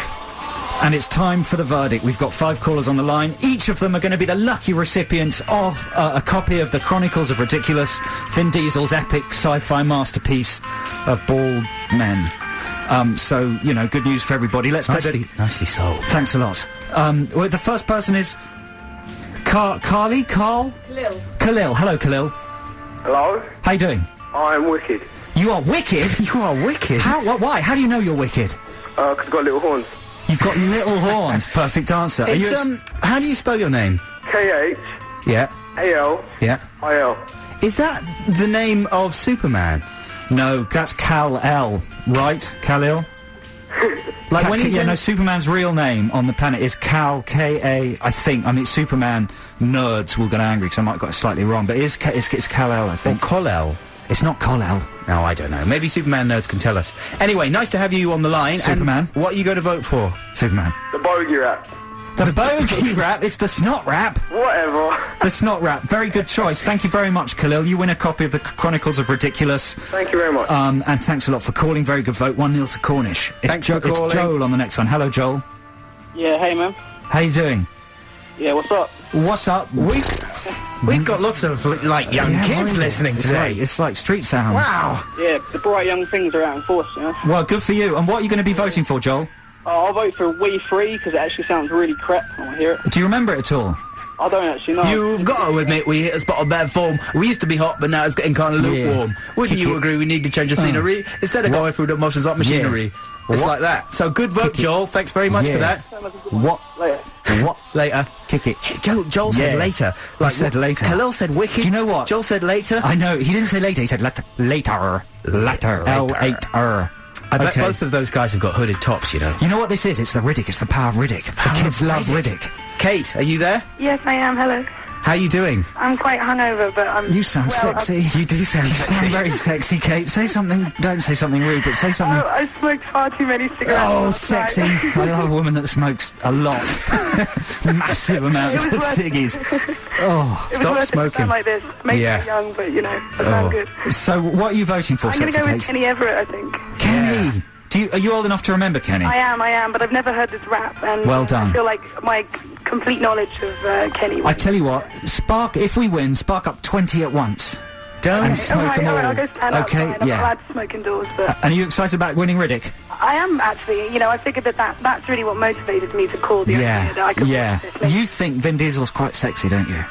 S2: And it's time for the verdict. We've got 5 callers on the line. Each of them are going to be the lucky recipients of a copy of The Chronicles of Ridiculous, Vin Diesel's epic sci-fi masterpiece of bald men. So, you know, good news for everybody. Let's
S1: nicely sold.
S2: Thanks a lot. Well, the first person is Carl?
S10: Khalil.
S2: Hello, Khalil.
S10: Hello?
S2: How you doing?
S10: I'm wicked.
S2: You are wicked?
S1: You are wicked?
S2: Why? How do you know you're wicked?
S10: Because I've got little horns.
S2: You've got little horns. Perfect answer. Are
S1: It's,
S2: you
S1: how do you spell your name?
S10: K-H-A-L-I-L.
S1: Yeah. Yeah. Is that the name of Superman?
S2: No, that's Kal-El, right? Kal-El?
S1: Like when he's
S2: yeah,
S1: in...
S2: no, Superman's real name on the planet is Kal, K-A, I think. I mean, Superman nerds will get angry because I might have got it slightly wrong, but it's Kal-El, I
S1: Or
S2: think.
S1: Kal-El?
S2: It's not Kal-El.
S1: No, I don't know. Maybe Superman nerds can tell us. Anyway, nice to have you on the line.
S2: Superman.
S1: And what are you going to vote for?
S2: Superman.
S10: The bogey rap.
S2: The bogey rap, it's the snot rap.
S10: Whatever.
S2: The snot rap. Very good choice. Thank you very much, Khalil. You win a copy of the Chronicles of Ridiculous.
S10: Thank you very much.
S2: And thanks a lot for calling. Very good vote. 1-0 to Cornish.
S1: Thanks for calling.
S2: It's Joel on the next one. Hello, Joel.
S11: Yeah, hey man.
S2: How you doing?
S11: Yeah, what's up?
S2: What's up?
S1: We've got lots of, like, young
S2: Yeah, what
S1: kids
S2: is it?
S1: listening today.
S2: It's like street sounds.
S1: Wow.
S11: Yeah, the bright young things are out in force, you know?
S2: Well, good for you. And what are you going to be voting for, Joel?
S11: I'll vote for We Free because it actually sounds really crap when I hear it.
S2: Do you remember it at all?
S11: I don't actually know.
S1: You've got to admit we hit a spot of bad form. We used to be hot, but now it's getting kind of lukewarm. Wouldn't you agree we need to change the scenery? Instead of going through the motions like machinery. It's like that. So good vote, Joel. Thanks very much for that.
S2: What?
S11: Later.
S2: What?
S1: Later.
S2: Kick it.
S1: Hey, Joel said later.
S2: He said later.
S1: Khalil said wicked.
S2: Do you know what?
S1: Joel said later.
S2: I know. He didn't say later. He said later. Later. L8R.
S1: I bet both of those guys have got hooded tops, you know.
S2: You know what this is? It's the Riddick. It's the power of Riddick. The kids love Riddick.
S1: Kate, are you there?
S8: Yes, I am. Hello.
S1: How you doing?
S8: I'm quite hungover, but I'm...
S2: You sound sexy.
S1: You do sound
S2: You
S1: sexy.
S2: sound very sexy, Kate. Say something. Don't say something rude, but say something.
S8: I smoked far too many cigarettes.
S2: Oh,
S8: last night.
S2: sexy. I love a woman that smokes a lot. Massive amounts of
S8: It was worth-
S2: ciggies. Oh,
S8: It was
S1: Stop
S8: worth it to
S1: smoking.
S8: sound like this. Makes
S1: Yeah.
S8: me young, but, you know, I sound good.
S2: so what are you voting for,
S8: I'm going to
S2: sexy
S8: go with
S2: Kate?
S8: Kenny Everett, I think.
S2: Kenny. Are you old enough to remember Kenny?
S8: I am, but I've never heard this rap, and
S2: Well done.
S8: I feel like my complete knowledge of Kenny...
S2: I tell you what, if we win, spark up 20 at once.
S1: Don't.
S2: And smoke them all.
S8: I'll go stand
S2: Okay,
S8: outside. I'm
S2: yeah.
S8: allowed to smoke indoors, but...
S2: And are you excited about winning Riddick?
S8: I am, actually. You know, I figured that's really what motivated me to call the idea that I could watch this.
S2: You think Vin Diesel's quite sexy, don't you?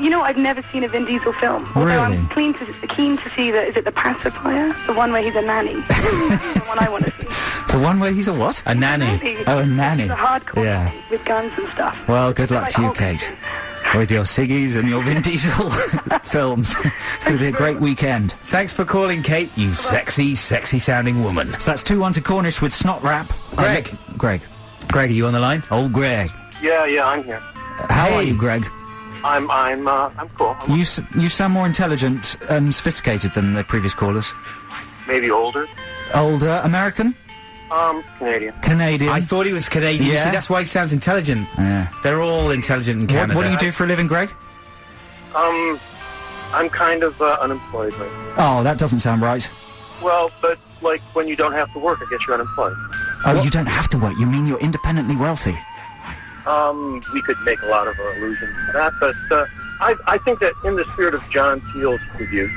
S8: You know, I've never seen a Vin Diesel film. Although
S2: Really?
S8: I'm keen to see is it The Pacifier? The one where he's a nanny. The one I want to see.
S2: The one where he's a what?
S1: A nanny.
S2: Oh, a nanny.
S8: He's a hardcore
S2: Yeah.
S8: nanny with guns and stuff.
S2: Well, good luck
S8: Like
S2: to you,
S8: Hulk.
S2: Kate. With your ciggies and your Vin Diesel films. It's going to be a great weekend.
S1: Thanks for calling, Kate, you sexy, sexy sounding woman.
S2: So that's 2-1 to Cornish with Snot Rap.
S1: Greg.
S2: Greg,
S1: are you on the line?
S2: Oh, Greg.
S9: Yeah, I'm here.
S2: How are you, Greg?
S9: I'm cool.
S2: You sound more intelligent and sophisticated than the previous callers.
S9: Maybe older.
S2: Older, American?
S9: Canadian.
S2: Canadian.
S1: I thought he was Canadian. You
S2: Yeah.
S1: see, that's why he sounds intelligent.
S2: Yeah.
S1: They're all intelligent in Canada.
S2: What do you do for a living, Greg?
S9: I'm kind of unemployed right now.
S2: Oh, that doesn't sound right.
S9: Well, but like when you don't have to work, I guess you're unemployed.
S2: Oh, you don't have to work. You mean you're independently wealthy?
S9: We could make a lot of allusions to that, but I think that in the spirit of John Peele's tribute,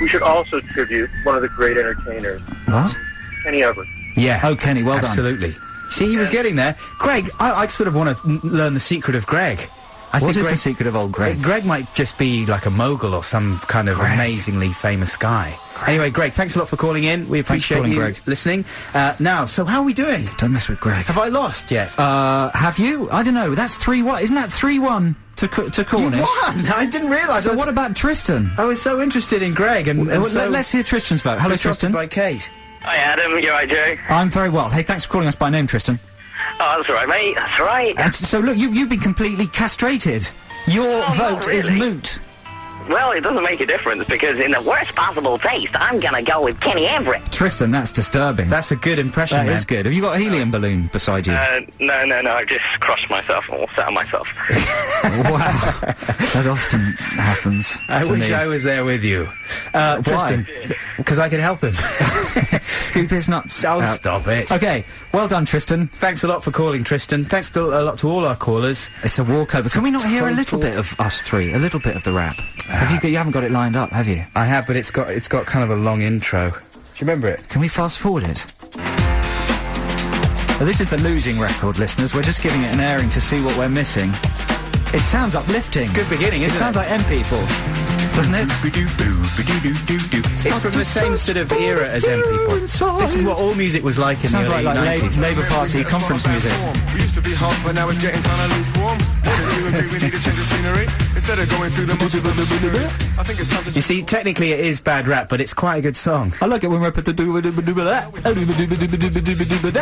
S9: we should also tribute one of the great entertainers,
S2: What?
S9: Kenny Everett.
S1: Yeah.
S2: Oh, Kenny, well done.
S1: Absolutely. See, he was getting there. Greg, I sort of want to learn the secret of Greg. I
S2: What
S1: think
S2: is
S1: Greg,
S2: the secret of old Greg?
S1: Greg might just be like a mogul or some kind of amazingly famous guy. Anyway, Greg, thanks a lot for calling in. We
S2: Thanks for
S1: appreciate
S2: calling,
S1: you
S2: Greg.
S1: listening. Now, so how are we doing?
S2: Don't mess with Greg.
S1: Have I lost yet?
S2: Have you? I don't know. That's 3-1. Isn't that 3-1 to
S1: You
S2: Cornish?
S1: won! I didn't realise.
S2: So what about Tristan?
S1: I was so interested in Greg and
S2: Well,
S1: so
S2: let's hear Tristan's vote. Hello,
S1: disrupted
S2: Tristan.
S1: by Kate.
S11: Hi, Adam. You alright, Joe?
S2: I'm very well. Hey, thanks for calling us by name, Tristan.
S11: Oh, that's alright, mate. That's right.
S2: And so, look, you've been completely castrated. Your
S11: not
S2: vote is
S11: really.
S2: moot.
S11: Well, it doesn't make a difference because in the worst possible taste, I'm gonna go with Kenny Everett.
S2: Tristan, that's disturbing.
S1: That's a good impression,
S2: That
S1: man.
S2: is good. Have you got a helium balloon beside you?
S11: No, I just crushed myself or sat on myself.
S2: Wow. That often happens.
S1: I
S2: to
S1: wish
S2: me.
S1: I was there with you. Tristan, because I could help him.
S2: Scoop his nuts.
S1: Oh,
S2: out.
S1: stop it.
S2: Okay, well done, Tristan.
S1: Thanks a lot for calling, Tristan. Thanks a lot to all our callers.
S2: It's a walkover. Can we not hear a little
S1: total-
S2: bit of us three? A little bit of the rap? You haven't got it lined up, have you?
S1: I have, but it's got kind of a long intro. Do you remember it?
S2: Can we fast forward it? Well, this is the losing record, listeners. We're just giving it an airing to see what we're missing. It sounds uplifting.
S1: It's a good beginning, isn't it?
S2: It sounds like M People. doesn't it?
S1: It's from the same sort of era as M People. This is what all music was like in
S2: Sounds
S1: the early
S2: like
S1: 90s.
S2: Labour Party conference music.
S5: We used to be hot, but now it's getting kind of lukewarm. What do you agree? We need to change the scenery instead of going through the motions of the machinery. I think it's time to.
S1: You see, technically it is bad rap, but it's quite a good song.
S2: I like it when we put the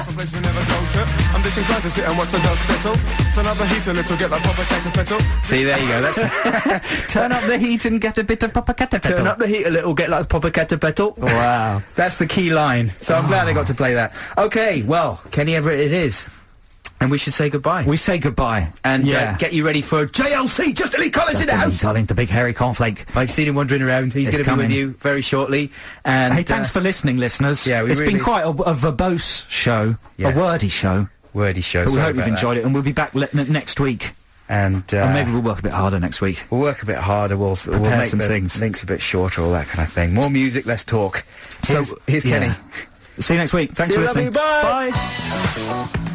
S5: Someplace we never go to. I'm disinclined to sit and watch the dust settle. Turn up the heat a little, get like proper petal.
S1: See, there you go. That's
S2: turn up the heat and get a bit of popocatépetl.
S1: turn up the heat a little, get like popocatépetl.
S2: Wow.
S1: That's the key line. So I'm glad I got to play that. Okay, well, Kenny Everett it is. And we should say goodbye.
S2: We say goodbye.
S1: And get you ready for JLC, Justin Lee Collins in the house.
S2: Colin, the big hairy cornflake.
S1: I've seen him wandering around. He's going to be
S2: coming.
S1: with you very shortly. And
S2: Hey, thanks for listening, listeners.
S1: Yeah,
S2: it's
S1: really
S2: been quite a verbose show,
S1: Yeah.
S2: a wordy show.
S1: Wordy show.
S2: But we
S1: sorry
S2: hope you've
S1: about
S2: enjoyed it, and we'll be back next week.
S1: And
S2: maybe we'll work a bit harder next week.
S1: we'll work a bit harder. We'll make
S2: some
S1: the
S2: things.
S1: links a bit shorter, all that kind of thing. More music, less talk. Here's Kenny.
S2: See you next week. Thanks
S1: See
S2: for
S1: you, love
S2: listening.
S1: you, bye.
S2: Bye.